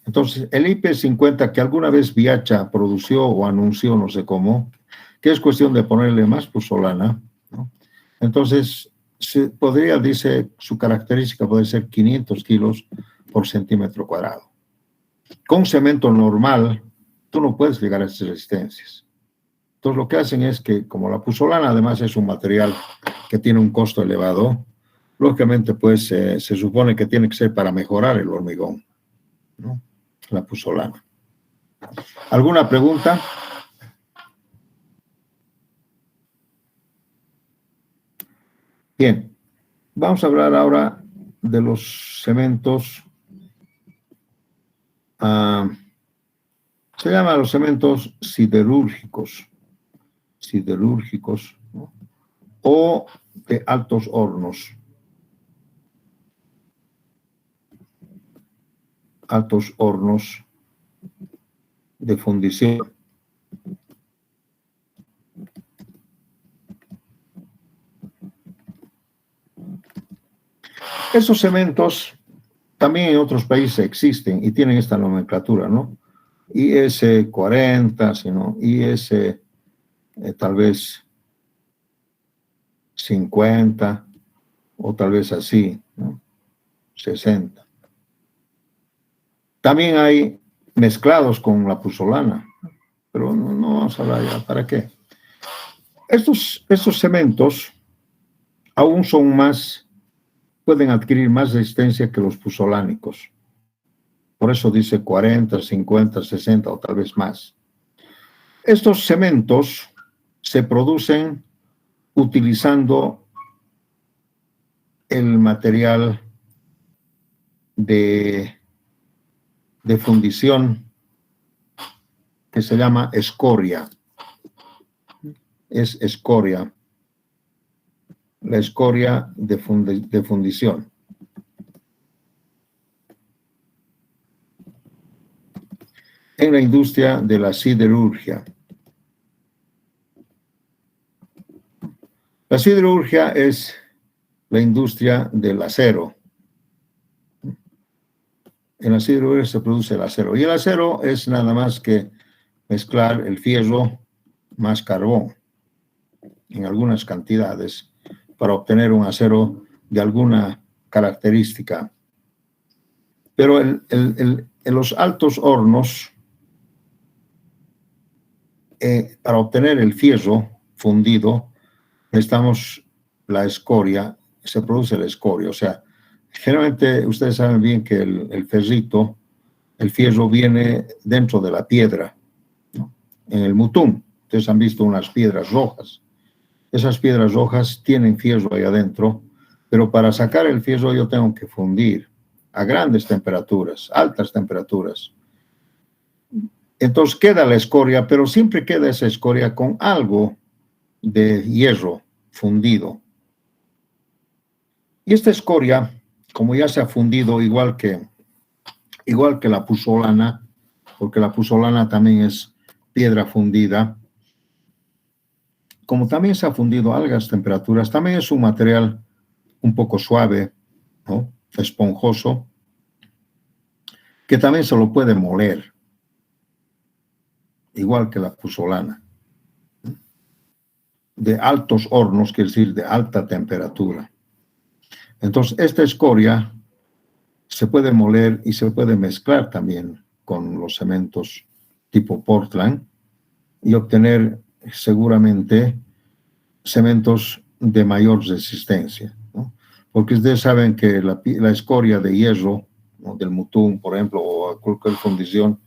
Entonces, el IP50 que alguna vez Viacha produció o anunció, no sé cómo, que es cuestión de ponerle más puzolana, ¿no? Entonces, dice, su característica puede ser 500 kilos por centímetro cuadrado. Con cemento normal, tú no puedes llegar a esas resistencias. Entonces, lo que hacen es que, como la puzolana además es un material que tiene un costo elevado, lógicamente, pues, se supone que tiene que ser para mejorar el hormigón, ¿no? La puzolana. ¿Alguna pregunta? Bien, vamos a hablar ahora de los cementos. Se llaman los cementos siderúrgicos, ¿no? O de altos hornos. Altos hornos de fundición. Esos cementos también en otros países existen y tienen esta nomenclatura, ¿no? IS40, sino IS tal vez 50 o tal vez así, ¿no? 60. También hay mezclados con la puzolana, pero no vamos a hablar ya, ¿para qué? Estos cementos aún son pueden adquirir más resistencia que los puzolánicos. Por eso dice 40, 50, 60 o tal vez más. Estos cementos se producen utilizando el material de fundición que se llama escoria. Es escoria. La escoria de fundición. en la industria de la siderurgia. La siderurgia es la industria del acero. En la siderurgia se produce el acero. Y el acero es nada más que mezclar el fierro más carbón en algunas cantidades para obtener un acero de alguna característica. Pero en los altos hornos, para obtener el fierro fundido, necesitamos la escoria, se produce la escoria. O sea, generalmente ustedes saben bien que el ferrito, el fierro viene dentro de la piedra, ¿no? En el mutún, ustedes han visto unas piedras rojas. Esas piedras rojas tienen fierro ahí adentro, pero para sacar el fierro yo tengo que fundir a grandes temperaturas, altas temperaturas. Entonces queda la escoria, pero siempre queda esa escoria con algo de hierro fundido. Y esta escoria, como ya se ha fundido igual que la puzzolana, porque la puzzolana también es piedra fundida, como también se ha fundido a altas temperaturas, también es un material un poco suave, ¿no? Esponjoso, que también se lo puede moler, igual que la puzzolana, de altos hornos, quiere decir de alta temperatura. Entonces, esta escoria se puede moler y se puede mezclar también con los cementos tipo Portland y obtener seguramente cementos de mayor resistencia, ¿no? Porque ustedes saben que la escoria de hierro, ¿no? Del mutún, por ejemplo, o a cualquier fundición,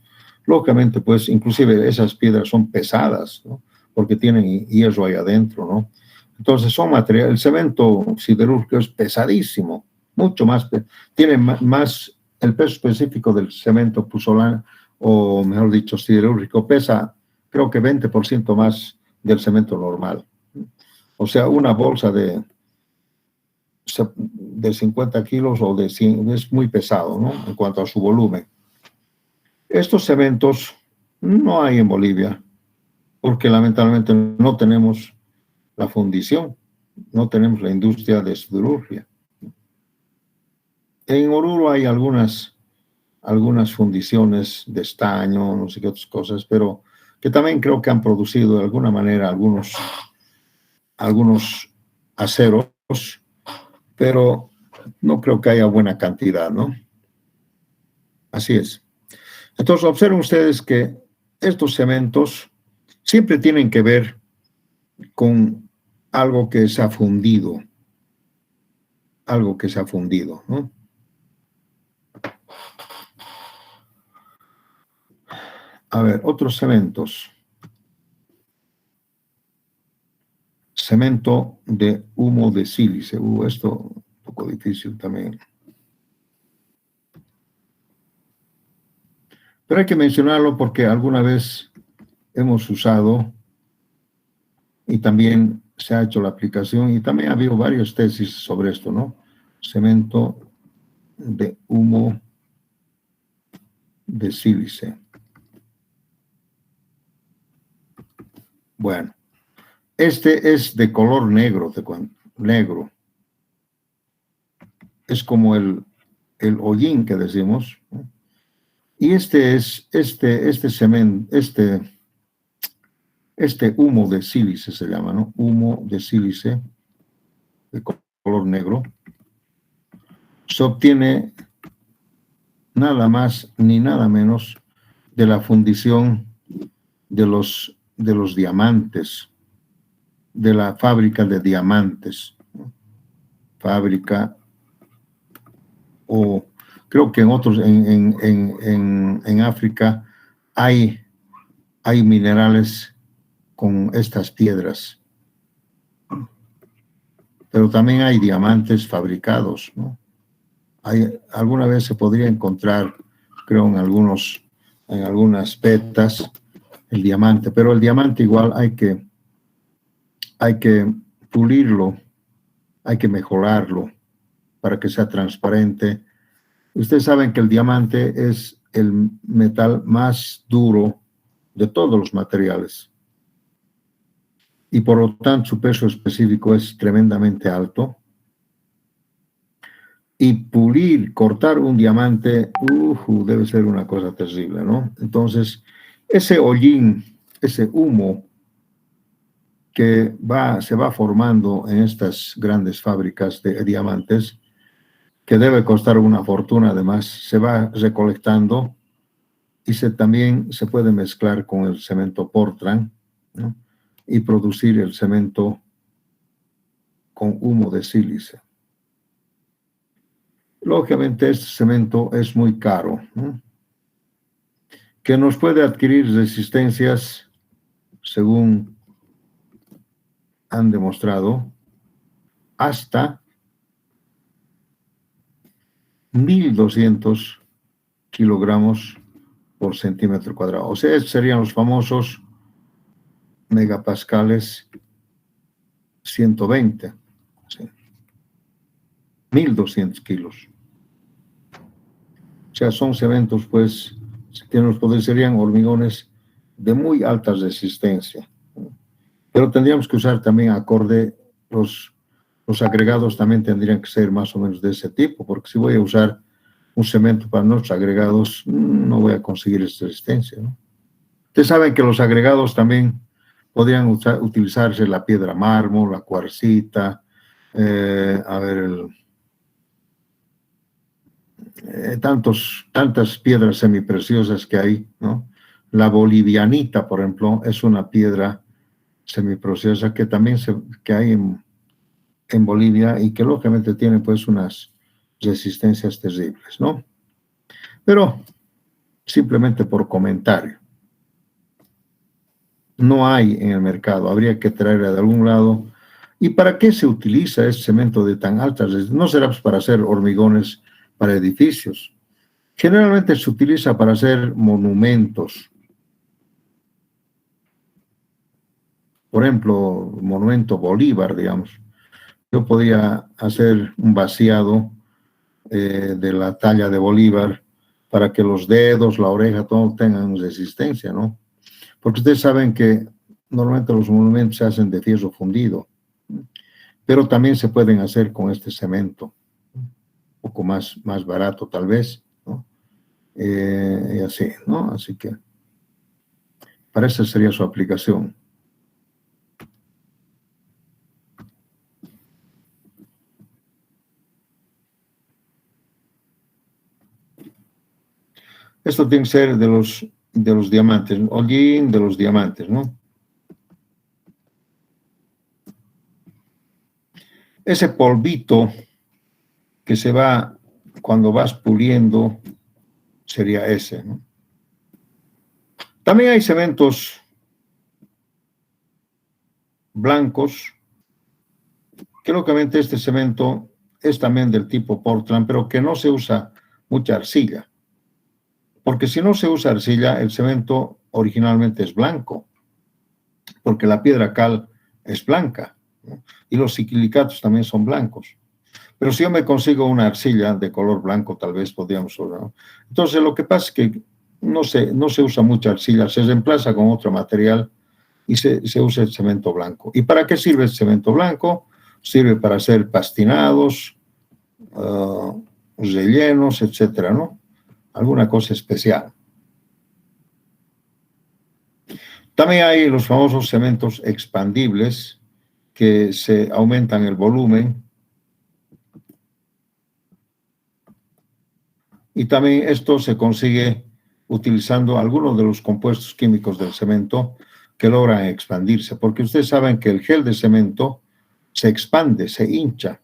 lógicamente, pues, inclusive esas piedras son pesadas, ¿no? Porque tienen hierro ahí adentro, ¿no? Entonces, son materiales, el cemento siderúrgico es pesadísimo, mucho más, tiene más, el peso específico del cemento puzzolano, o mejor dicho, siderúrgico, pesa, creo que 20% más del cemento normal. O sea, una bolsa de 50 kilos o de 100 es muy pesado, ¿no? En cuanto a su volumen. Estos cementos no hay en Bolivia, porque lamentablemente no tenemos la fundición, no tenemos la industria de siderurgia. En Oruro hay algunas fundiciones de estaño, no sé qué otras cosas, pero que también creo que han producido de alguna manera algunos aceros, pero no creo que haya buena cantidad, ¿no? Así es. Entonces, observen ustedes que estos cementos siempre tienen que ver con algo que se ha fundido, ¿no? A ver, otros cementos. Cemento de humo de sílice. Esto un poco difícil también. Pero hay que mencionarlo porque alguna vez hemos usado y también se ha hecho la aplicación y también ha habido varias tesis sobre esto, ¿no? Cemento de humo de sílice. Bueno, este es de color negro, te cuento, negro. Es como el hollín que decimos, ¿no? Y este humo de sílice se llama, ¿no? Humo de sílice de color negro. Se obtiene nada más ni nada menos de la fundición de los diamantes, de la fábrica de diamantes, ¿no? Fábrica, o creo que en otros, en África hay minerales con estas piedras, pero también hay diamantes fabricados, ¿no? Alguna vez se podría encontrar, creo, en algunas petas, el diamante, pero el diamante igual hay que pulirlo, hay que mejorarlo para que sea transparente. Ustedes saben que el diamante es el metal más duro de todos los materiales. Y por lo tanto su peso específico es tremendamente alto. Y pulir, cortar un diamante, debe ser una cosa terrible, ¿no? Entonces, ese hollín, ese humo que se va formando en estas grandes fábricas de diamantes, que debe costar una fortuna, además, se va recolectando y también se puede mezclar con el cemento Portland, ¿no? Y producir el cemento con humo de sílice. Lógicamente, este cemento es muy caro, ¿no? Que nos puede adquirir resistencias, según han demostrado, hasta 1.200 kilogramos por centímetro cuadrado. O sea, estos serían los famosos megapascales 120. ¿Sí? 1.200 kilos. O sea, son cementos, pues, que nos serían hormigones de muy alta resistencia. Pero tendríamos que usar también acorde, los agregados también tendrían que ser más o menos de ese tipo, porque si voy a usar un cemento para nuestros agregados, no voy a conseguir esta resistencia, ¿no? Ustedes saben que los agregados también podrían utilizarse la piedra mármol, la cuarcita, tantas piedras semipreciosas que hay, ¿no? La bolivianita, por ejemplo, es una piedra semipreciosa que también que hay en Bolivia y que lógicamente tiene pues unas resistencias terribles, ¿no? Pero simplemente por comentario. No hay en el mercado, habría que traerla de algún lado. ¿Y para qué se utiliza este cemento de tan alta resistencia? No será pues para hacer hormigones para edificios. Generalmente se utiliza para hacer monumentos. Por ejemplo, monumento Bolívar, digamos. Yo podía hacer un vaciado de la talla de Bolívar para que los dedos, la oreja, todo tengan resistencia, ¿no? Porque ustedes saben que normalmente los monumentos se hacen de fierro fundido, pero también se pueden hacer con este cemento, un poco más barato tal vez, ¿no? Y así, ¿no? Así que para esa sería su aplicación. Esto tiene que ser de los diamantes, hollín de los diamantes, ¿no? Ese polvito que se va cuando vas puliendo sería ese, ¿no? También hay cementos blancos, que lógicamente este cemento es también del tipo Portland, pero que no se usa mucha arcilla. Porque si no se usa arcilla, el cemento originalmente es blanco, porque la piedra cal es blanca, ¿no? Y los silicatos también son blancos. Pero si yo me consigo una arcilla de color blanco, tal vez podríamos usar, ¿no? Entonces, lo que pasa es que no se usa mucha arcilla, se reemplaza con otro material y se usa el cemento blanco. ¿Y para qué sirve el cemento blanco? Sirve para hacer pastinados, rellenos, etcétera, ¿no? Alguna cosa especial. También hay los famosos cementos expandibles que se aumentan el volumen. Y también esto se consigue utilizando algunos de los compuestos químicos del cemento que logran expandirse, porque ustedes saben que el gel de cemento se expande, se hincha.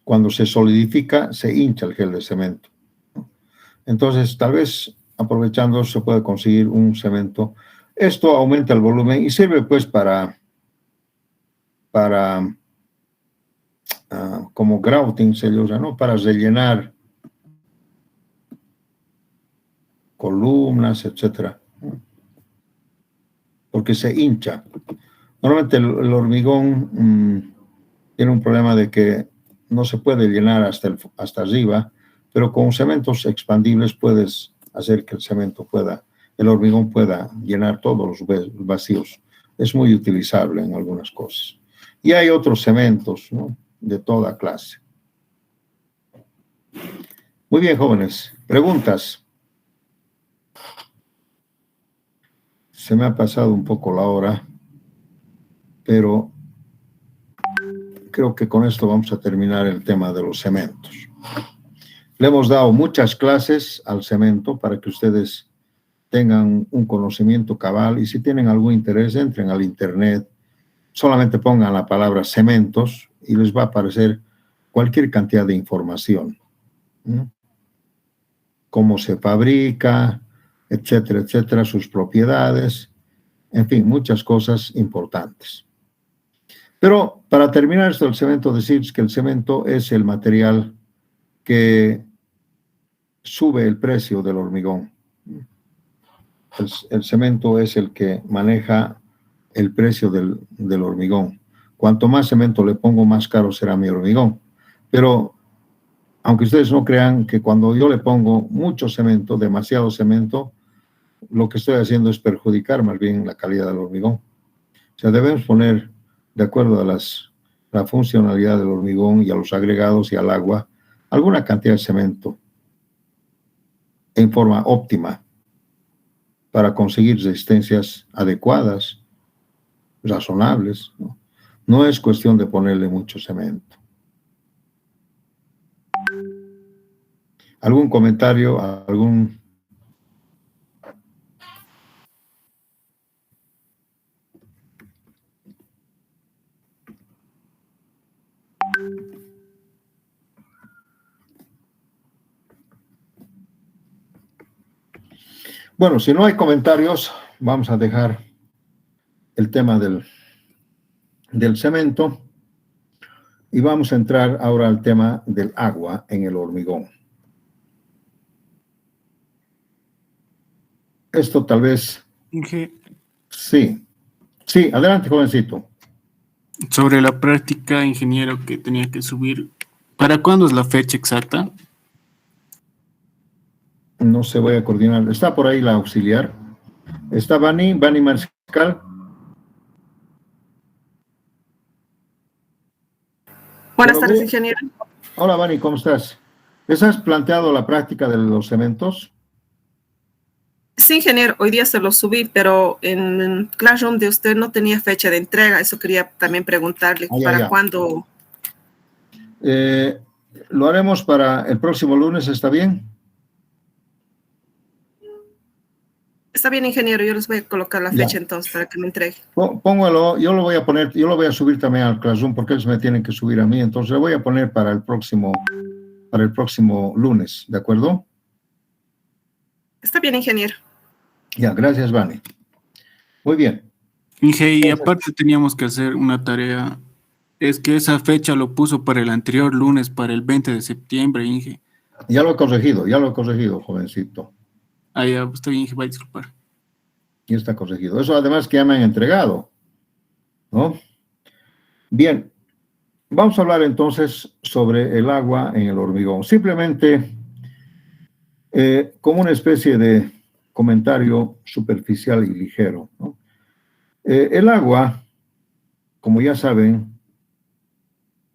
Cuando se solidifica, se hincha el gel de cemento. Entonces, tal vez aprovechando se puede conseguir un cemento. Esto aumenta el volumen y sirve pues para como grouting se le usa, ¿no? Para rellenar columnas, etcétera, porque se hincha. Normalmente el hormigón tiene un problema de que no se puede llenar hasta arriba, pero con cementos expandibles puedes hacer que el hormigón pueda llenar todos los vacíos. Es muy utilizable en algunas cosas. Y hay otros cementos, ¿no?, de toda clase. Muy bien, jóvenes. ¿Preguntas? Se me ha pasado un poco la hora, pero creo que con esto vamos a terminar el tema de los cementos. Le hemos dado muchas clases al cemento para que ustedes tengan un conocimiento cabal, y si tienen algún interés, entren al internet, solamente pongan la palabra cementos y les va a aparecer cualquier cantidad de información. Cómo se fabrica, etcétera, etcétera, sus propiedades, en fin, muchas cosas importantes. Pero para terminar esto del cemento, decir que el cemento es el material que sube el precio del hormigón. El cemento es el que maneja el precio del hormigón. Cuanto más cemento le pongo, más caro será mi hormigón. Pero aunque ustedes no crean que cuando yo le pongo mucho cemento, demasiado cemento, lo que estoy haciendo es perjudicar más bien la calidad del hormigón. O sea, debemos poner, de acuerdo a la funcionalidad del hormigón y a los agregados y al agua, alguna cantidad de cemento en forma óptima para conseguir resistencias adecuadas, razonables, ¿no? No es cuestión de ponerle mucho cemento. ¿Algún comentario? ¿Algún? Bueno, si no hay comentarios, vamos a dejar el tema del cemento y vamos a entrar ahora al tema del agua en el hormigón. Esto tal vez... Sí, adelante, jovencito. Sobre la práctica, ingeniero, que tenía que subir, ¿para cuándo es la fecha exacta? No se voy a coordinar. Está por ahí la auxiliar. Está Bani Mariscal. Buenas tardes, ingeniero. Hola, Bani, ¿cómo estás? ¿Les has planteado la práctica de los cementos? Sí, ingeniero, hoy día se lo subí, pero en el Classroom de usted no tenía fecha de entrega. Eso quería también preguntarle, ¿para cuándo? Lo haremos para el próximo lunes, ¿está bien? Está bien, ingeniero, yo les voy a colocar la fecha entonces para que me entregue. Póngalo, yo lo voy a poner, yo lo voy a subir también al Classroom porque ellos me tienen que subir a mí, entonces le voy a poner para el próximo lunes, ¿de acuerdo? Está bien, ingeniero. Ya, gracias, Vani. Muy bien. Inge, y aparte teníamos que hacer una tarea, es que esa fecha lo puso para el anterior lunes, para el 20 de septiembre, Inge. Ya lo he corregido, jovencito. Ah, ya, está bien, Inge, va a disculpar. Ya está corregido. Eso además que ya me han entregado, ¿no? Bien, vamos a hablar entonces sobre el agua en el hormigón. Simplemente, como una especie de comentario superficial y ligero, ¿no? El agua, como ya saben,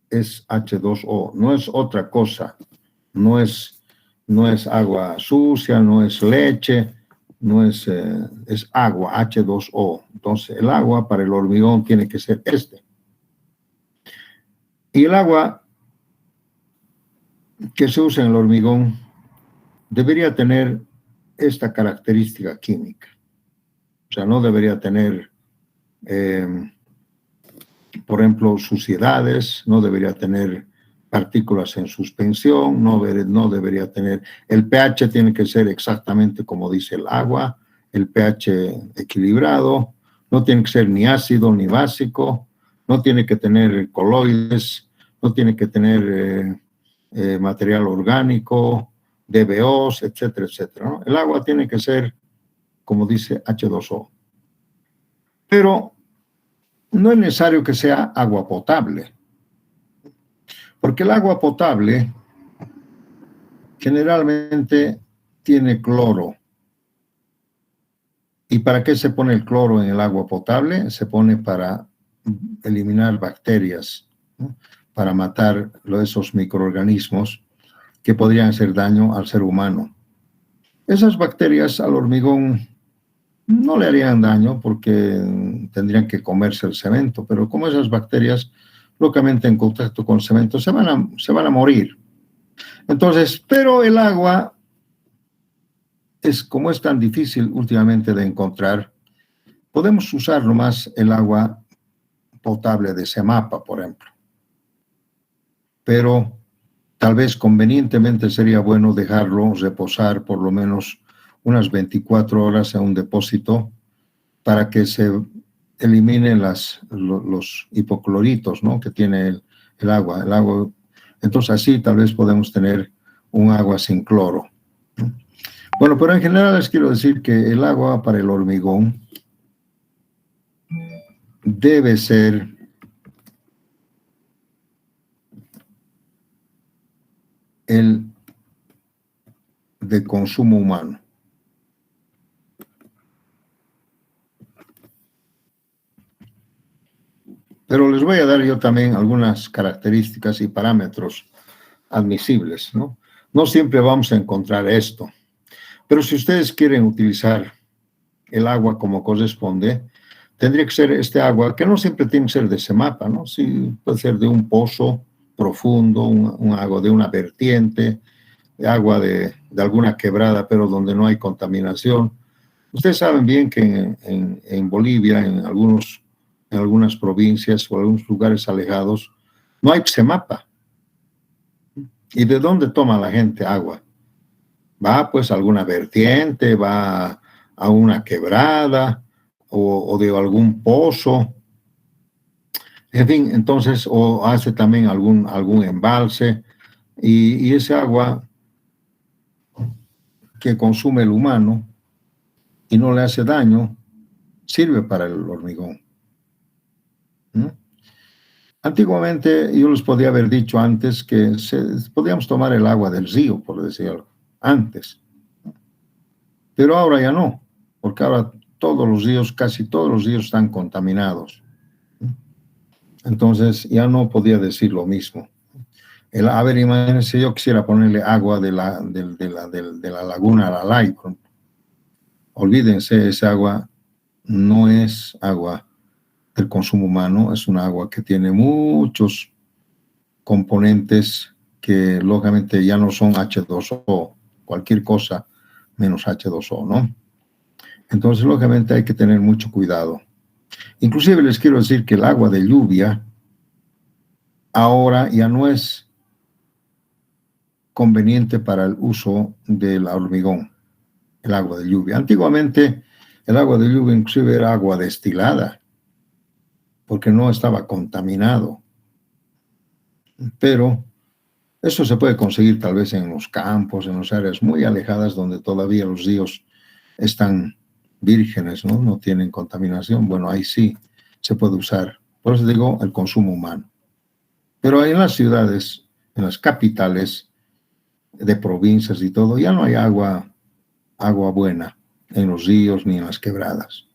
es H2O, no es otra cosa, no es agua sucia, no es leche, no es, es agua, H2O. Entonces, el agua para el hormigón tiene que ser este. Y el agua que se usa en el hormigón debería tener esta característica química. O sea, no debería tener, por ejemplo, suciedades, no debería tener partículas en suspensión, no debería tener, el pH tiene que ser exactamente como dice el agua, el pH equilibrado, no tiene que ser ni ácido ni básico, no tiene que tener coloides, no tiene que tener material orgánico, DBOs, etcétera, etcétera, ¿no? El agua tiene que ser, como dice, H2O. Pero no es necesario que sea agua potable, porque el agua potable generalmente tiene cloro. ¿Y para qué se pone el cloro en el agua potable? Se pone para eliminar bacterias, ¿no? Para matar esos microorganismos que podrían hacer daño al ser humano. Esas bacterias al hormigón no le harían daño porque tendrían que comerse el cemento, pero como esas bacterias, locamente en contacto con cemento, se van a morir. Entonces, pero el agua como es tan difícil últimamente de encontrar, podemos usar nomás el agua potable de Semapa, por ejemplo. Pero tal vez convenientemente sería bueno dejarlo reposar por lo menos unas 24 horas en un depósito para que se eliminen los hipocloritos, ¿no? Que tiene el agua. Entonces así tal vez podemos tener un agua sin cloro, ¿no? Bueno, pero en general les quiero decir que el agua para el hormigón debe ser el de consumo humano. Pero les voy a dar yo también algunas características y parámetros admisibles, ¿no? No siempre vamos a encontrar esto. Pero si ustedes quieren utilizar el agua como corresponde, tendría que ser este agua, que no siempre tiene que ser de Semapa, ¿no? Sí, puede ser de un pozo profundo, un agua de una vertiente, de agua de alguna quebrada, pero donde no hay contaminación. Ustedes saben bien que en Bolivia, en algunas provincias o algunos lugares alejados, no hay Semapa. ¿Y de dónde toma la gente agua? Va pues a alguna vertiente, va a una quebrada o de algún pozo. En fin, entonces, o hace también algún embalse. Y ese agua que consume el humano y no le hace daño, sirve para el hormigón. ¿Mm? Antiguamente, yo les podía haber dicho antes que podíamos tomar el agua del río, por decirlo, antes. Pero ahora ya no, porque ahora casi todos los ríos están contaminados. Entonces ya no podía decir lo mismo. A ver, imagínense, yo quisiera ponerle agua de la laguna Lalay. Olvídense, esa agua no es agua del consumo humano, es una agua que tiene muchos componentes que lógicamente ya no son H2O, cualquier cosa menos H2O, ¿no? Entonces, lógicamente hay que tener mucho cuidado. Inclusive les quiero decir que el agua de lluvia ahora ya no es conveniente para el uso del hormigón, el agua de lluvia. Antiguamente, el agua de lluvia inclusive era agua destilada, porque no estaba contaminado. Pero eso se puede conseguir tal vez en los campos, en las áreas muy alejadas donde todavía los ríos están vírgenes, ¿no? No tienen contaminación. Bueno, ahí sí se puede usar. Por eso digo el consumo humano. Pero en las ciudades, en las capitales de provincias y todo, ya no hay agua buena en los ríos ni en las quebradas,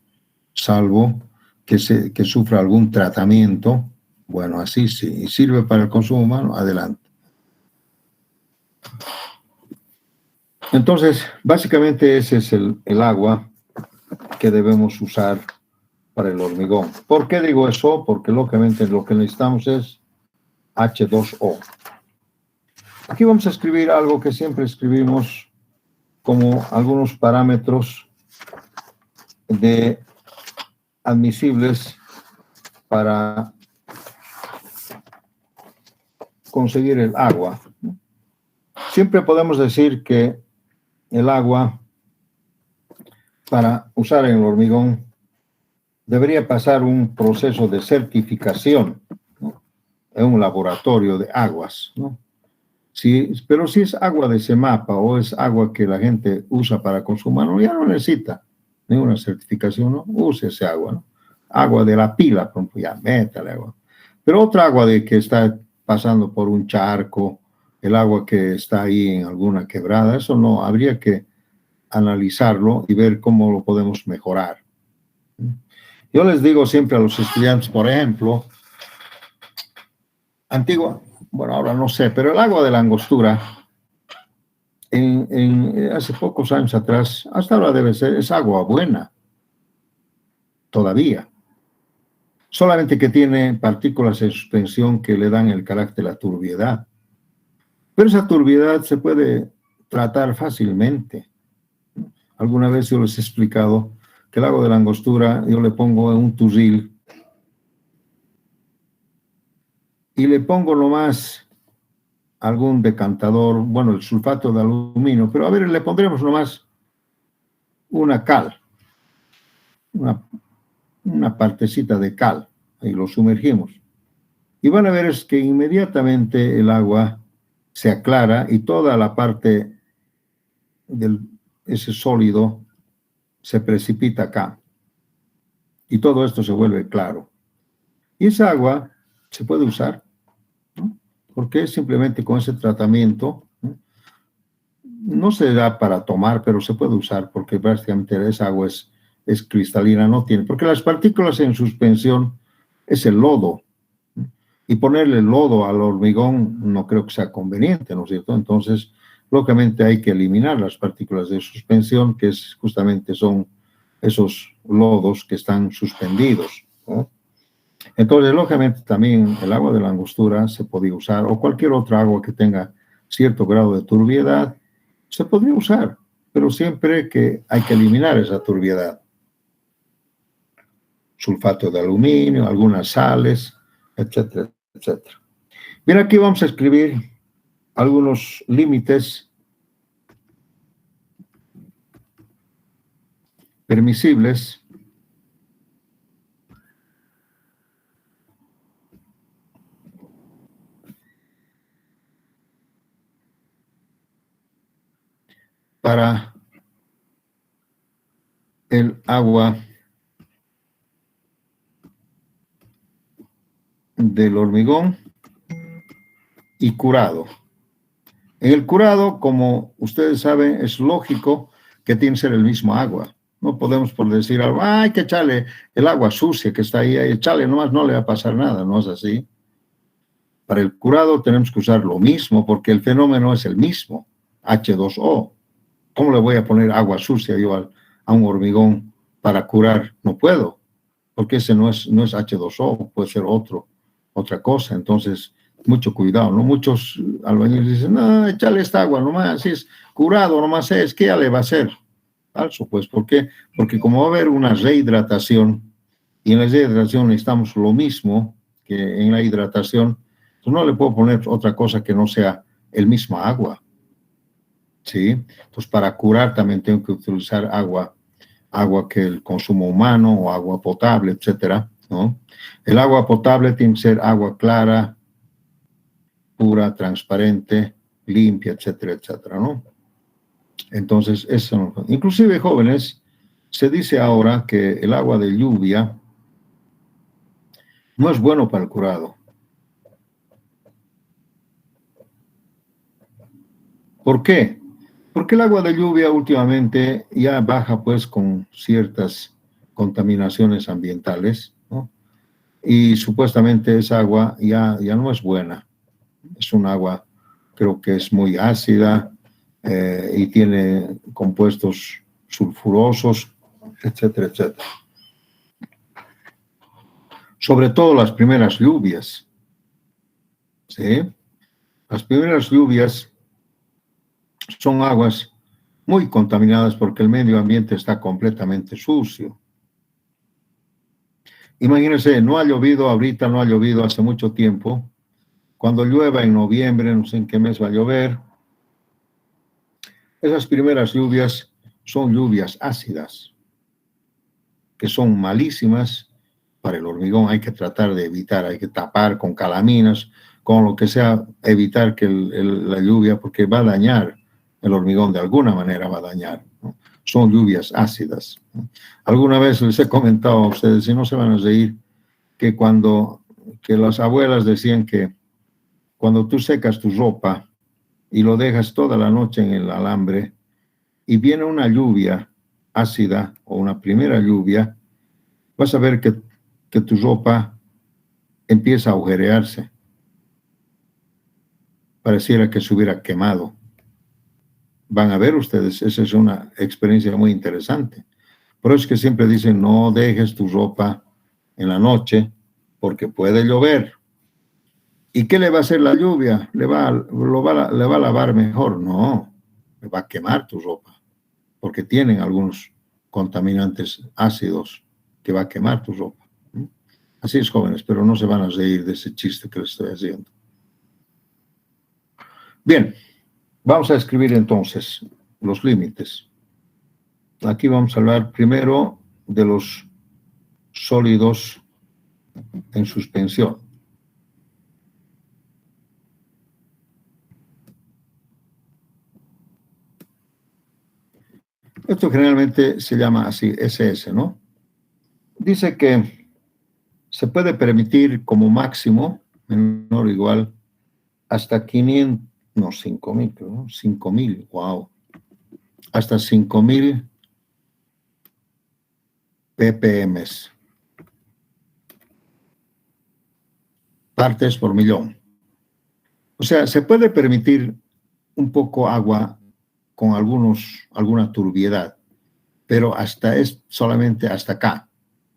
salvo que sufra algún tratamiento. Bueno, así sí, y sirve para el consumo humano, adelante. Entonces, básicamente ese es el agua que debemos usar para el hormigón. ¿Por qué digo eso? Porque lógicamente lo que necesitamos es H2O. Aquí vamos a escribir algo que siempre escribimos como algunos parámetros admisibles para conseguir el agua. Siempre podemos decir que el agua para usar en el hormigón debería pasar un proceso de certificación, ¿no? En un laboratorio de aguas, ¿no? Pero si es agua de Semapa o es agua que la gente usa para consumo humano, ya no necesita ninguna certificación, ¿no? Use ese agua, ¿no? Agua de la pila, ya métale agua. Pero otra agua que está pasando por un charco, el agua que está ahí en alguna quebrada. Eso no, habría que analizarlo y ver cómo lo podemos mejorar. Yo les digo siempre a los estudiantes, por ejemplo, bueno, ahora no sé, pero el agua de la Angostura, hace pocos años atrás, hasta ahora es agua buena, todavía. Solamente que tiene partículas en suspensión que le dan el carácter de la turbiedad. Pero esa turbiedad se puede tratar fácilmente. Alguna vez yo les he explicado que el agua de la Angostura yo le pongo en un turril y le pongo nomás algún decantador, bueno, el sulfato de aluminio, pero a ver, le pondremos nomás una cal, una partecita de cal, y lo sumergimos. Y van a ver es que inmediatamente el agua se aclara y toda la parte de ese sólido se precipita acá. Y todo esto se vuelve claro. Y esa agua se puede usar, ¿no? Porque simplemente con ese tratamiento, no se da para tomar, pero se puede usar porque prácticamente esa agua es cristalina, no tiene, porque las partículas en suspensión es el lodo, y ponerle lodo al hormigón no creo que sea conveniente, ¿no es cierto? Entonces, lógicamente hay que eliminar las partículas de suspensión, que justamente son esos lodos que están suspendidos, ¿no? Entonces, lógicamente también el agua de la Angostura se podría usar, o cualquier otra agua que tenga cierto grado de turbiedad, se podría usar, pero siempre que hay que eliminar esa turbiedad. Sulfato de aluminio, algunas sales, etcétera, etcétera. Bien, aquí vamos a escribir algunos límites permisibles para el agua del hormigón y curado. En el curado, como ustedes saben, es lógico que tiene que ser el mismo agua. No podemos por decir algo, hay que echarle el agua sucia que está ahí, echarle nomás, no le va a pasar nada, no es así. Para el curado tenemos que usar lo mismo porque el fenómeno es el mismo, H2O. ¿Cómo le voy a poner agua sucia yo a un hormigón para curar? No puedo, porque ese no es H2O, puede ser otra cosa. Entonces, mucho cuidado, ¿no? Muchos albañiles dicen, no, échale esta agua nomás, si es curado nomás es, ¿qué ya le va a hacer? Falso, pues, ¿por qué? Porque como va a haber una rehidratación, y en la rehidratación necesitamos lo mismo que en la hidratación, pues no le puedo poner otra cosa que no sea el mismo agua, ¿sí? Entonces, para curar también tengo que utilizar agua que el consumo humano o agua potable, etcétera, ¿no? El agua potable tiene que ser agua clara, pura, transparente, limpia, etcétera, etcétera, ¿no? Entonces, eso, inclusive jóvenes, se dice ahora que el agua de lluvia no es bueno para el curado. ¿Por qué? Porque el agua de lluvia últimamente ya baja pues con ciertas contaminaciones ambientales, ¿no? Y supuestamente esa agua ya no es buena. Es un agua, creo que es muy ácida y tiene compuestos sulfurosos, etcétera, etcétera. Sobre todo las primeras lluvias, ¿sí? Las primeras lluvias son aguas muy contaminadas porque el medio ambiente está completamente sucio. Imagínense, no ha llovido ahorita, no ha llovido hace mucho tiempo. Cuando llueva en noviembre, no sé en qué mes va a llover, esas primeras lluvias son lluvias ácidas, que son malísimas para el hormigón. Hay que tratar de evitar, hay que tapar con calaminas, con lo que sea, evitar que la lluvia, porque va a dañar el hormigón, de alguna manera va a dañar, ¿no? Son lluvias ácidas, ¿no? Alguna vez les he comentado a ustedes, y no se van a reír, que las abuelas decían que cuando tú secas tu ropa y lo dejas toda la noche en el alambre y viene una lluvia ácida o una primera lluvia, vas a ver que tu ropa empieza a agujerearse. Pareciera que se hubiera quemado. Van a ver ustedes, esa es una experiencia muy interesante. Por eso es que siempre dicen, no dejes tu ropa en la noche porque puede llover. ¿Y qué le va a hacer la lluvia? ¿Le va a lavar mejor? No, le va a quemar tu ropa porque tienen algunos contaminantes ácidos que va a quemar tu ropa. Así es, jóvenes, pero no se van a reír de ese chiste que les estoy haciendo. Bien, vamos a escribir entonces los límites. Aquí vamos a hablar primero de los sólidos en suspensión. Esto generalmente se llama así, SS, ¿no? Dice que se puede permitir como máximo, menor o igual, hasta 500, no, 5.000, ¿no? 5.000, wow. Hasta 5.000 ppm. Partes por millón. O sea, se puede permitir un poco agua con alguna turbiedad, pero solamente hasta acá,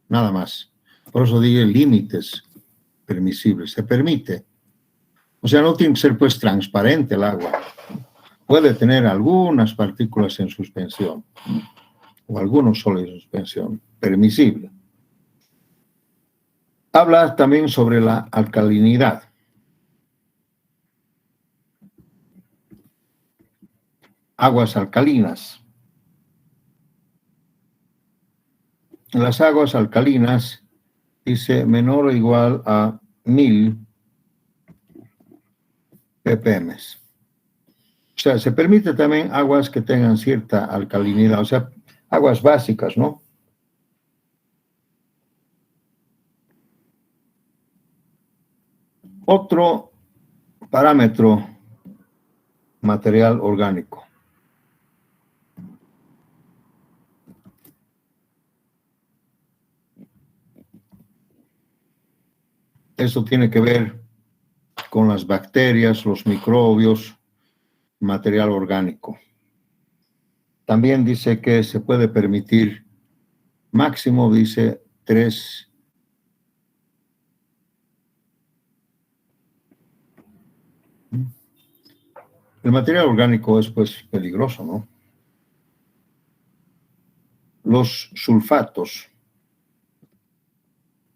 nada más. Por eso digo límites permisibles. Se permite. O sea, no tiene que ser pues transparente el agua. Puede tener algunas partículas en suspensión o algunos sólidos en suspensión. Permisible. Habla también sobre la alcalinidad. Aguas alcalinas. En las aguas alcalinas dice menor o igual a 1.000 ppm. O sea, se permite también aguas que tengan cierta alcalinidad, o sea, aguas básicas, ¿no? Otro parámetro, material orgánico. Esto tiene que ver con las bacterias, los microbios, material orgánico. También dice que se puede permitir máximo, dice 3. El material orgánico es pues peligroso, ¿no? Los sulfatos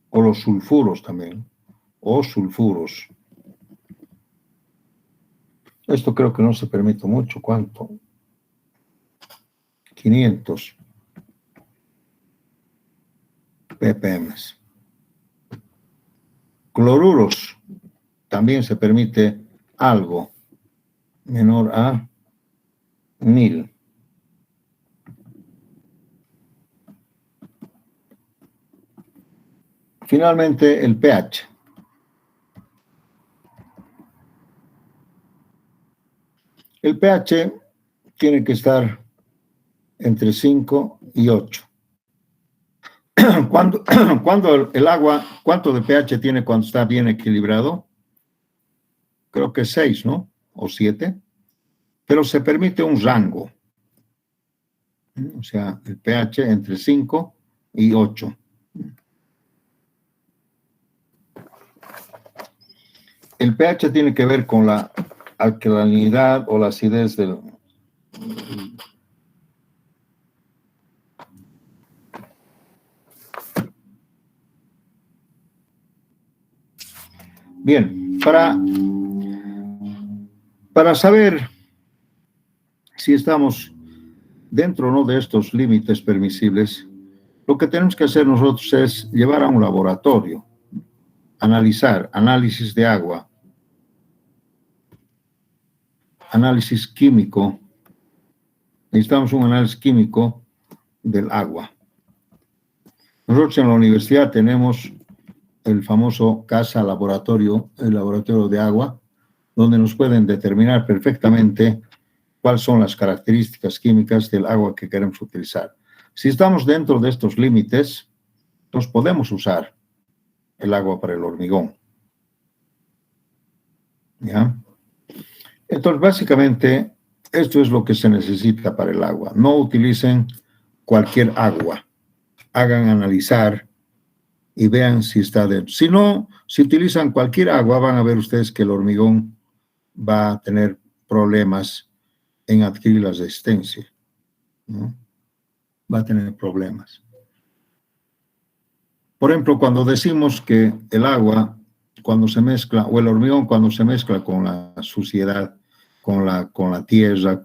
o los sulfuros también, o sulfuros. Esto creo que no se permite mucho. ¿Cuánto? 500 ppm. Cloruros, también se permite algo menor a 1.000. Finalmente, el pH. El pH tiene que estar entre 5 y 8. Cuando el agua, ¿cuánto de pH tiene cuando está bien equilibrado? Creo que 6, ¿no? O 7. Pero se permite un rango. O sea, el pH entre 5 y 8. El pH tiene que ver con la alcalinidad o la acidez del... Bien, para saber si estamos dentro o no de estos límites permisibles, lo que tenemos que hacer nosotros es llevar a un laboratorio, analizar, análisis de agua, análisis químico. Necesitamos un análisis químico del agua. Nosotros en la universidad tenemos el famoso CASA laboratorio, el laboratorio de agua, donde nos pueden determinar perfectamente cuáles son las características químicas del agua que queremos utilizar. Si estamos dentro de estos límites, entonces podemos usar el agua para el hormigón. ¿Ya? Entonces, básicamente, esto es lo que se necesita para el agua. No utilicen cualquier agua. Hagan analizar y vean si está dentro. Si no, si utilizan cualquier agua, van a ver ustedes que el hormigón va a tener problemas en adquirir la resistencia, ¿no? Va a tener problemas. Por ejemplo, cuando decimos que el agua, cuando se mezcla, o el hormigón cuando se mezcla con la suciedad, con la tierra,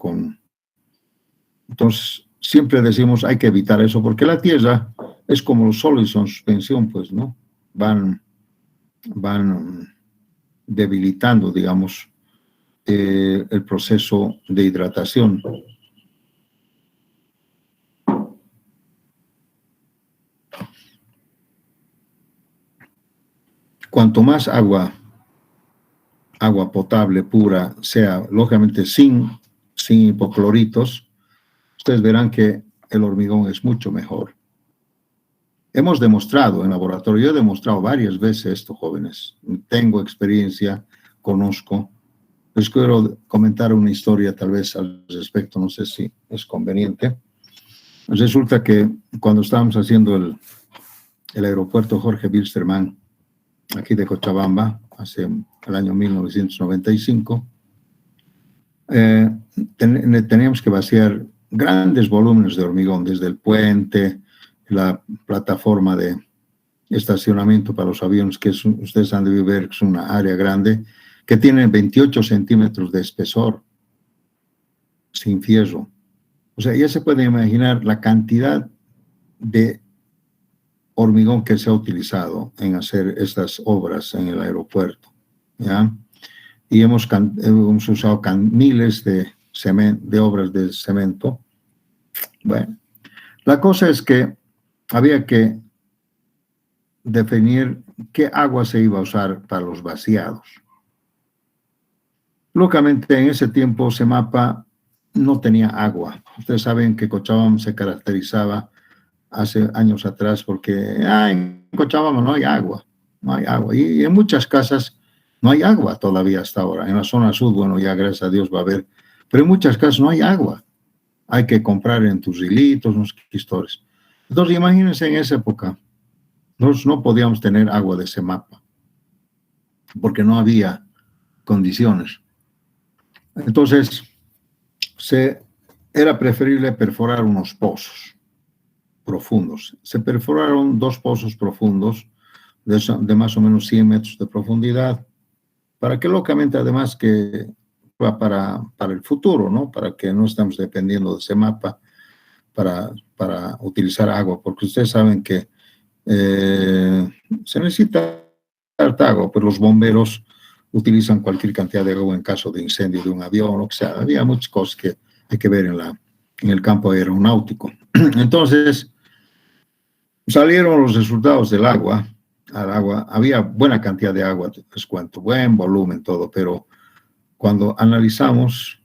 entonces siempre decimos hay que evitar eso, porque la tierra es como los sólidos en suspensión, pues, ¿no? Van debilitando, digamos, el proceso de hidratación. Cuanto más agua potable, pura, sea, lógicamente sin hipocloritos, ustedes verán que el hormigón es mucho mejor. Hemos demostrado en laboratorio, yo he demostrado varias veces esto, jóvenes. Tengo experiencia, conozco. Les quiero comentar una historia tal vez al respecto, no sé si es conveniente. Resulta que cuando estábamos haciendo el aeropuerto Jorge Wilstermann, aquí de Cochabamba, hace el año 1995, teníamos que vaciar grandes volúmenes de hormigón desde el puente, la plataforma de estacionamiento para los aviones, que ustedes han de ver que es una área grande, que tiene 28 centímetros de espesor, sin fierro. O sea, ya se puede imaginar la cantidad de hormigón que se ha utilizado en hacer estas obras en el aeropuerto, ¿ya? Y hemos usado miles de obras de cemento. Bueno, la cosa es que había que definir qué agua se iba a usar para los vaciados. Lógicamente, en ese tiempo, CEMAPA no tenía agua. Ustedes saben que Cochabamba se caracterizaba hace años atrás porque en Cochabamba no hay agua. Y en muchas casas no hay agua todavía hasta ahora. En la zona sur, bueno, ya gracias a Dios va a haber, pero en muchas casas no hay agua. Hay que comprar en tus hilitos, unos quistores. Entonces, imagínense en esa época, nosotros no podíamos tener agua de CEMAPA porque no había condiciones. Entonces, era preferible perforar unos pozos profundos. Se perforaron 2 pozos profundos de más o menos 100 metros de profundidad, para que lógicamente, además, que para el futuro, ¿no? Para que no estemos dependiendo de CEMAPA para utilizar agua, porque ustedes saben que se necesita harta agua, pero los bomberos utilizan cualquier cantidad de agua en caso de incendio de un avión, o lo que sea. Había muchas cosas que hay que ver en el campo aeronáutico. Entonces, salieron los resultados del agua. Había buena cantidad de agua, les cuento, buen volumen, todo, pero cuando analizamos,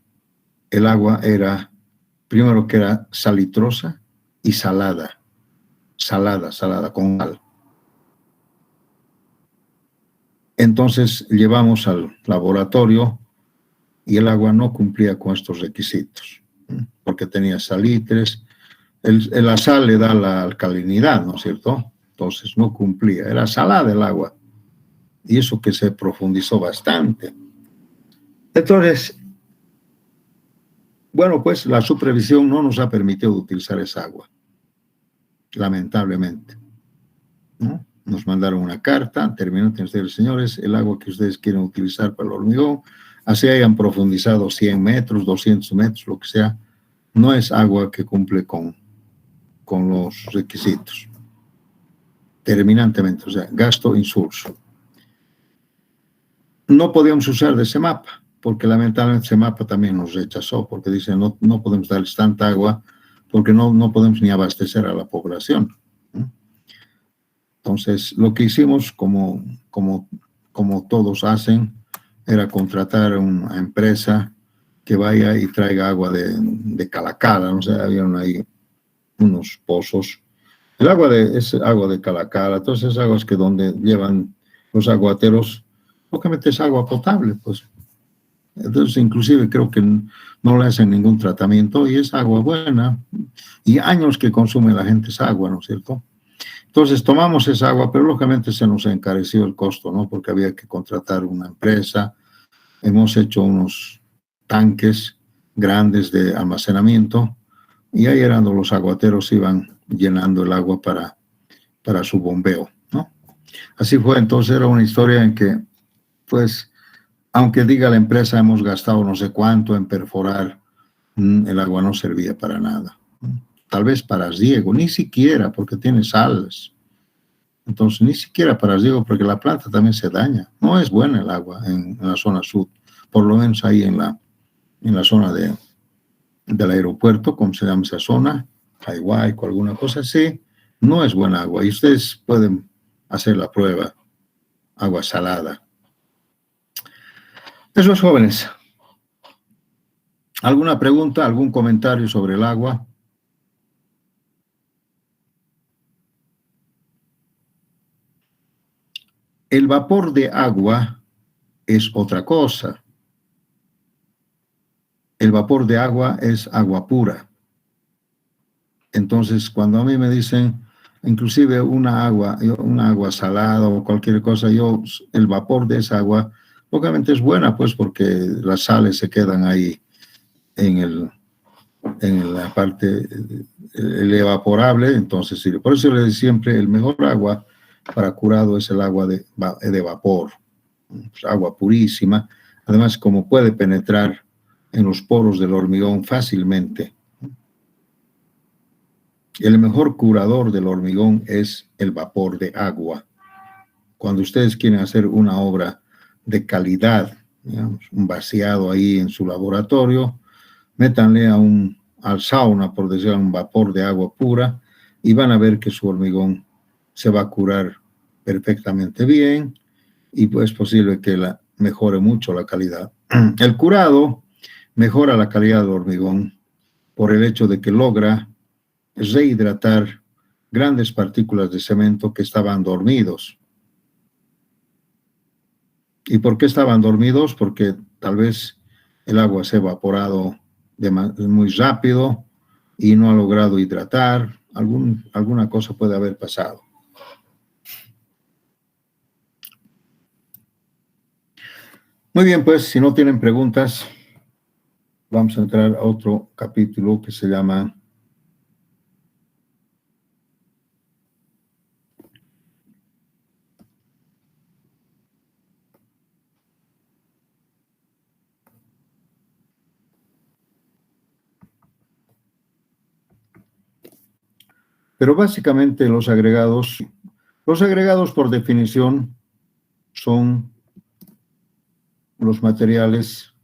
el agua era, primero que era salitrosa y salada, con sal. Entonces llevamos al laboratorio y el agua no cumplía con estos requisitos, porque tenía salitres. La sal le da la alcalinidad, ¿no es cierto? Entonces no cumplía, era salada el agua. Y eso que se profundizó bastante. Entonces, bueno, pues la supervisión no nos ha permitido utilizar esa agua, lamentablemente, ¿no? Nos mandaron una carta, terminante de ustedes, señores, el agua que ustedes quieren utilizar para el hormigón, así hayan profundizado 100 metros, 200 metros, lo que sea, no es agua que cumple con los requisitos. Terminantemente, o sea, gasto insulso. No podíamos usar de CEMAPA, porque lamentablemente CEMAPA también nos rechazó, porque dice no podemos darles tanta agua, porque no podemos ni abastecer a la población. Entonces, lo que hicimos, como todos hacen, era contratar una empresa que vaya y traiga agua de Calacala, no sé, habían ahí unos pozos. El agua es agua de Calacala, todas esas aguas que donde llevan los aguateros, lógicamente es agua potable, pues. Entonces, inclusive creo que no le hacen ningún tratamiento y es agua buena. Y años que consume la gente esa agua, ¿no es cierto? Entonces, tomamos esa agua, pero lógicamente se nos encareció el costo, ¿no? Porque había que contratar una empresa. Hemos hecho unos tanques grandes de almacenamiento y ahí eran los aguateros iban llenando el agua para su bombeo, ¿no? Así fue, entonces era una historia en que, pues, aunque diga la empresa hemos gastado no sé cuánto en perforar, el agua no servía para nada. Tal vez para riego, ni siquiera porque tiene sales. Entonces, ni siquiera para riego porque la planta también se daña. No es buena el agua en la zona sur, por lo menos ahí en la zona del aeropuerto, como se llama esa zona, Hawái o alguna cosa así, no es buena agua. Y ustedes pueden hacer la prueba, agua salada. Eso es, jóvenes. ¿Alguna pregunta, algún comentario sobre el agua? El vapor de agua es otra cosa. El vapor de agua es agua pura. Entonces, cuando a mí me dicen, inclusive una agua salada o cualquier cosa, el vapor de esa agua, obviamente es buena, pues, porque las sales se quedan ahí en la parte, el evaporable, entonces sirve. Por eso le digo siempre, el mejor agua para curado es el agua de vapor, pues, agua purísima, además como puede penetrar en los poros del hormigón fácilmente. El mejor curador del hormigón es el vapor de agua. Cuando ustedes quieren hacer una obra de calidad, digamos, un vaciado ahí en su laboratorio, métanle al sauna, por decir, un vapor de agua pura, y van a ver que su hormigón se va a curar perfectamente bien y pues es posible que mejore mucho la calidad. El curado mejora la calidad del hormigón por el hecho de que logra rehidratar grandes partículas de cemento que estaban dormidos. ¿Y por qué estaban dormidos? Porque tal vez el agua se ha evaporado muy rápido y no ha logrado hidratar. Alguna cosa puede haber pasado. Muy bien, pues, si no tienen preguntas, vamos a entrar a otro capítulo que se llama pero básicamente los agregados por definición son los materiales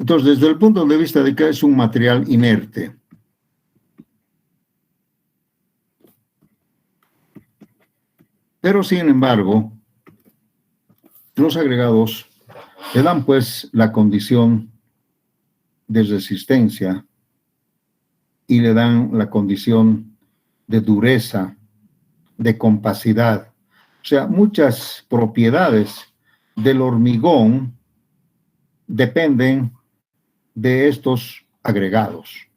entonces desde el punto de vista de que es un material inerte. Pero sin embargo, los agregados le dan pues la condición de resistencia y le dan la condición de dureza, de compacidad. O sea, muchas propiedades del hormigón dependen de estos agregados.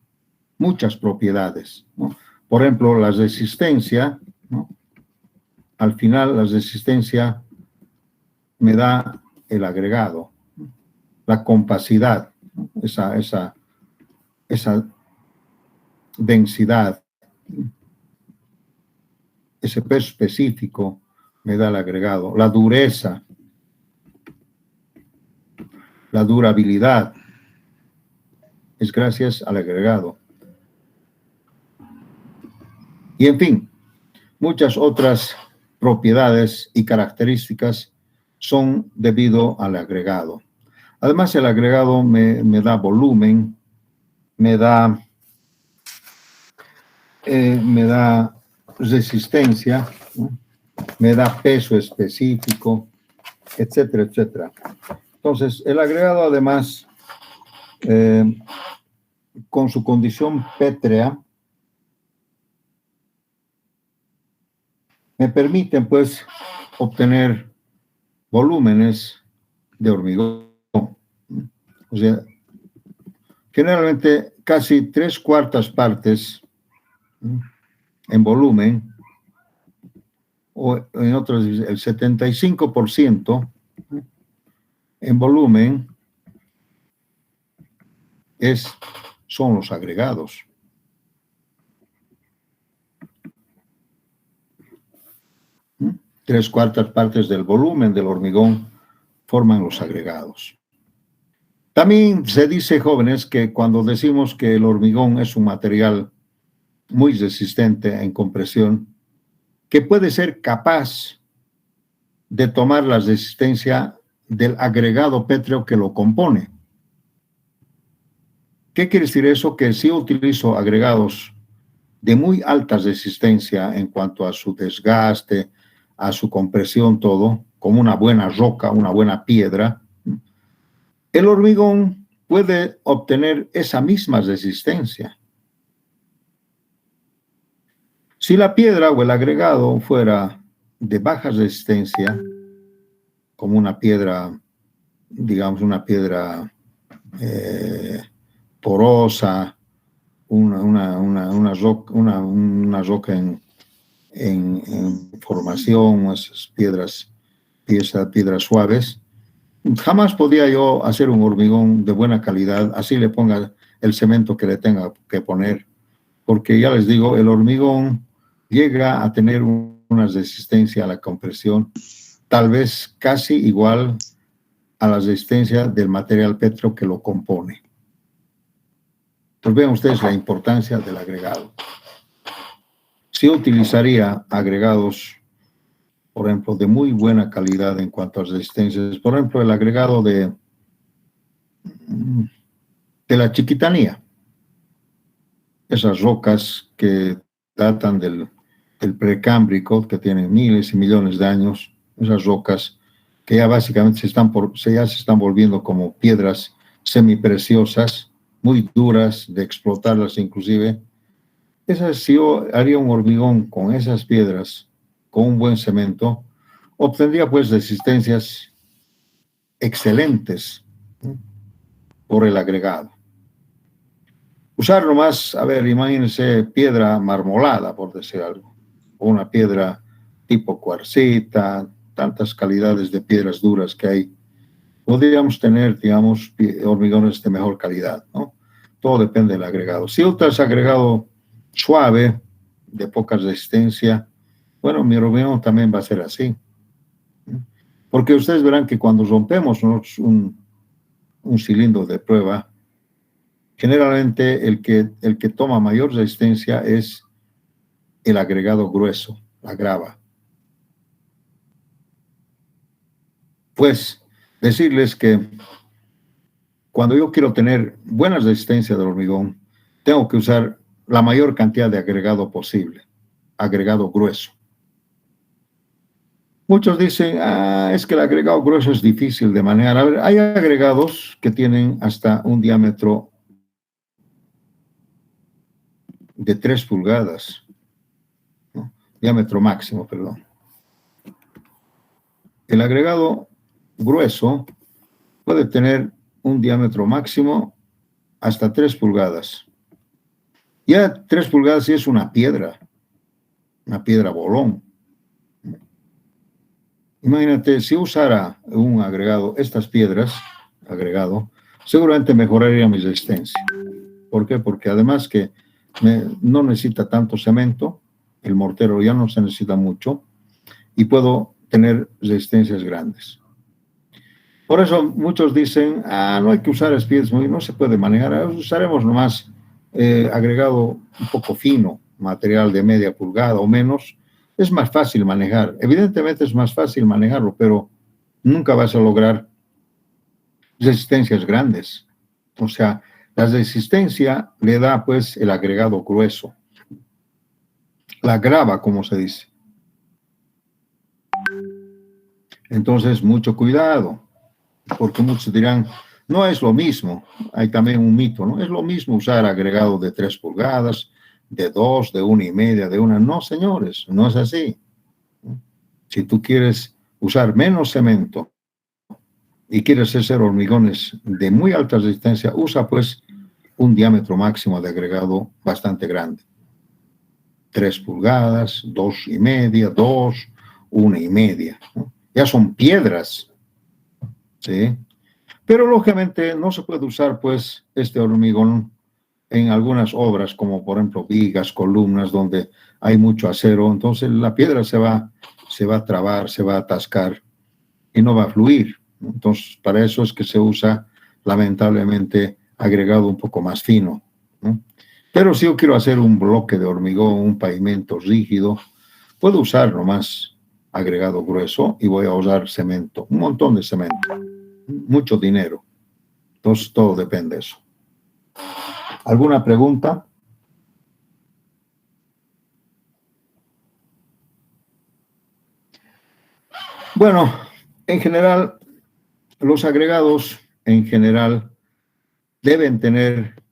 Muchas propiedades, ¿no? Por ejemplo, la resistencia, ¿no? Al final, la resistencia me da el agregado, la compacidad, esa densidad, ese peso específico me da el agregado, la dureza, la durabilidad, es gracias al agregado. Y en fin, muchas otras propiedades y características son debido al agregado. Además, el agregado me da volumen, me da resistencia, ¿no? Me da peso específico, etcétera, etcétera. Entonces, el agregado además, con su condición pétrea, me permiten pues obtener volúmenes de hormigón. O sea, generalmente casi 3/4 partes en volumen, o en otros el 75% en volumen son los agregados. Tres cuartas partes del volumen del hormigón forman los agregados. También se dice, jóvenes, que cuando decimos que el hormigón es un material muy resistente en compresión, que puede ser capaz de tomar la resistencia del agregado pétreo que lo compone. ¿Qué quiere decir eso? Que si utilizo agregados de muy alta resistencia en cuanto a su desgaste, a su compresión, todo, como una buena roca, una buena piedra, el hormigón puede obtener esa misma resistencia. Si la piedra o el agregado fuera de baja resistencia, como una piedra, digamos una piedra porosa, una roca en formación, esas piedras suaves, jamás podía yo hacer un hormigón de buena calidad, así le ponga el cemento que le tenga que poner, porque ya les digo, el hormigón llega a tener una resistencia a la compresión, tal vez casi igual a la resistencia del material pétreo que lo compone. Entonces vean ustedes la importancia del agregado. Si utilizaría agregados, por ejemplo, de muy buena calidad en cuanto a resistencias, por ejemplo, el agregado de la Chiquitanía, esas rocas que datan del precámbrico, que tienen miles y millones de años, esas rocas que ya básicamente se están volviendo como piedras semipreciosas, muy duras de explotarlas inclusive. Si yo haría un hormigón con esas piedras, con un buen cemento, obtendría pues resistencias excelentes, ¿no?, por el agregado. Usar nomás, a ver, imagínense piedra marmolada, por decir algo, o una piedra tipo cuarcita, tantas calidades de piedras duras que hay. Podríamos tener, digamos, hormigones de mejor calidad, ¿no? Todo depende del agregado. Si usas agregado suave, de poca resistencia, bueno, mi hormigón también va a ser así. Porque ustedes verán que cuando rompemos un cilindro de prueba, generalmente el que toma mayor resistencia es el agregado grueso, la grava. Pues decirles que cuando yo quiero tener buena resistencia del hormigón, tengo que usar la mayor cantidad de agregado posible, agregado grueso. Muchos dicen, es que el agregado grueso es difícil de manejar. A ver, hay agregados que tienen hasta un diámetro de 3 pulgadas, ¿no? Diámetro máximo, perdón. El agregado grueso puede tener un diámetro máximo hasta 3 pulgadas. Ya 3 pulgadas sí es una piedra bolón. Imagínate, si usara un agregado, estas piedras, seguramente mejoraría mi resistencia. ¿Por qué? Porque además que no necesita tanto cemento, el mortero ya no se necesita mucho, y puedo tener resistencias grandes. Por eso muchos dicen, no hay que usar espies, no se puede manejar, usaremos nomás agregado un poco fino, material de media pulgada o menos, es más fácil manejar. Evidentemente es más fácil manejarlo, pero nunca vas a lograr resistencias grandes. O sea, la resistencia le da pues el agregado grueso, la grava, como se dice. Entonces, mucho cuidado, porque muchos dirán, no es lo mismo. Hay también un mito, ¿no? Es lo mismo usar agregado de 3 pulgadas, de 2, de 1,5, de 1. No, señores, no es así. Si tú quieres usar menos cemento y quieres hacer hormigones de muy alta resistencia, usa pues un diámetro máximo de agregado bastante grande. 3 pulgadas, 2,5, 2, 1,5, ¿no? Ya son piedras, ¿sí? Pero lógicamente no se puede usar pues este hormigón en algunas obras, como por ejemplo vigas, columnas, donde hay mucho acero. Entonces la piedra se va a trabar, se va a atascar y no va a fluir. Entonces para eso es que se usa lamentablemente agregado un poco más fino, ¿no? Pero si yo quiero hacer un bloque de hormigón, un pavimento rígido, puedo usar nomás agregado grueso y voy a usar cemento, un montón de cemento, mucho dinero. Entonces todo depende de eso. ¿Alguna pregunta? Bueno, en general, los agregados en general deben tener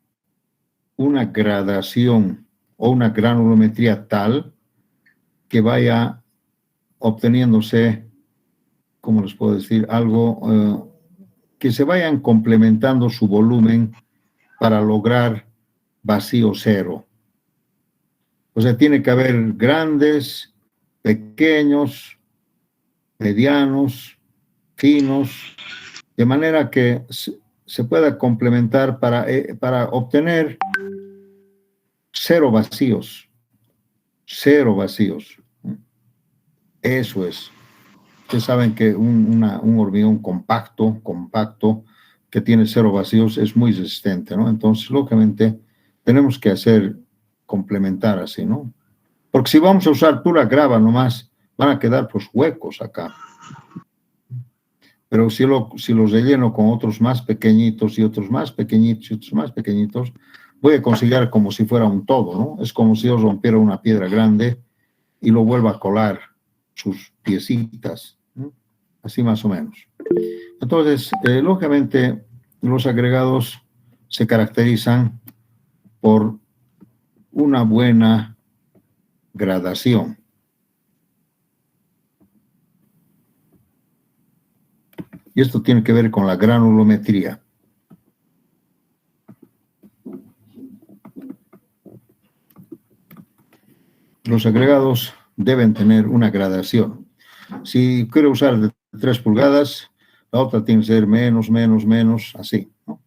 una gradación o una granulometría tal que vaya obteniéndose, ¿cómo les puedo decir? Algo que se vayan complementando su volumen para lograr vacío cero. O sea, tiene que haber grandes, pequeños, medianos, finos, de manera que se pueda complementar para obtener cero vacíos. Cero vacíos. Eso es. Ustedes saben que un hormigón compacto, que tiene cero vacíos, es muy resistente, ¿no? Entonces, lógicamente, tenemos que complementar así, ¿no? Porque si vamos a usar pura grava nomás, van a quedar pues huecos acá. Pero si los relleno con otros más pequeñitos y otros más pequeñitos y otros más pequeñitos, voy a conseguir como si fuera un todo, ¿no? Es como si yo rompiera una piedra grande y lo vuelva a colar sus piecitas, ¿no? Así más o menos. Entonces, lógicamente, los agregados se caracterizan por una buena gradación. Y esto tiene que ver con la granulometría. Los agregados deben tener una gradación. Si quiero usar de 3 pulgadas, la otra tiene que ser menos, así, ¿no?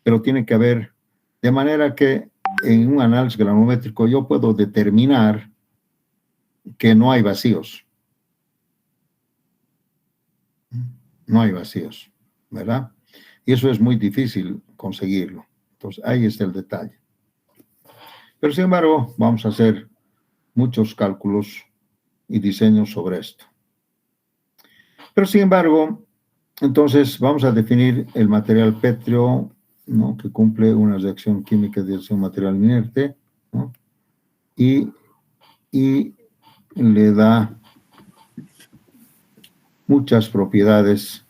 Pero tiene que haber, de manera que en un análisis granulométrico yo puedo determinar que no hay vacíos. No hay vacíos, ¿verdad? Y eso es muy difícil conseguirlo. Entonces, ahí está el detalle. Pero, sin embargo, vamos a hacer muchos cálculos y diseños sobre esto. Pero, sin embargo, entonces vamos a definir el material pétreo, ¿no? Que cumple una reacción química de un material inerte, ¿no? Y le da muchas propiedades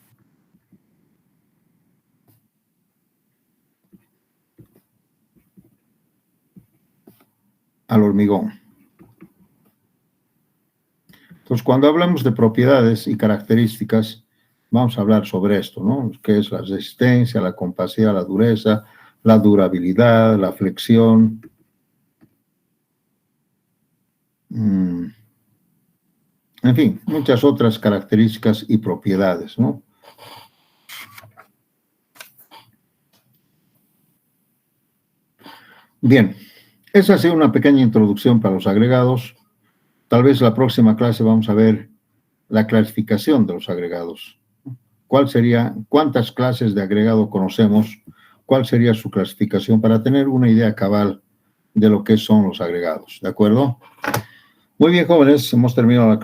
al hormigón. Entonces, cuando hablamos de propiedades y características, vamos a hablar sobre esto, ¿no? ¿Qué es la resistencia, la compacidad, la dureza, la durabilidad, la flexión? En fin, muchas otras características y propiedades, ¿no? Bien, esa ha sido una pequeña introducción para los agregados. Tal vez la próxima clase vamos a ver la clasificación de los agregados. ¿Cuántas clases de agregado conocemos? ¿Cuál sería su clasificación para tener una idea cabal de lo que son los agregados? ¿De acuerdo? Muy bien, jóvenes, hemos terminado la clase.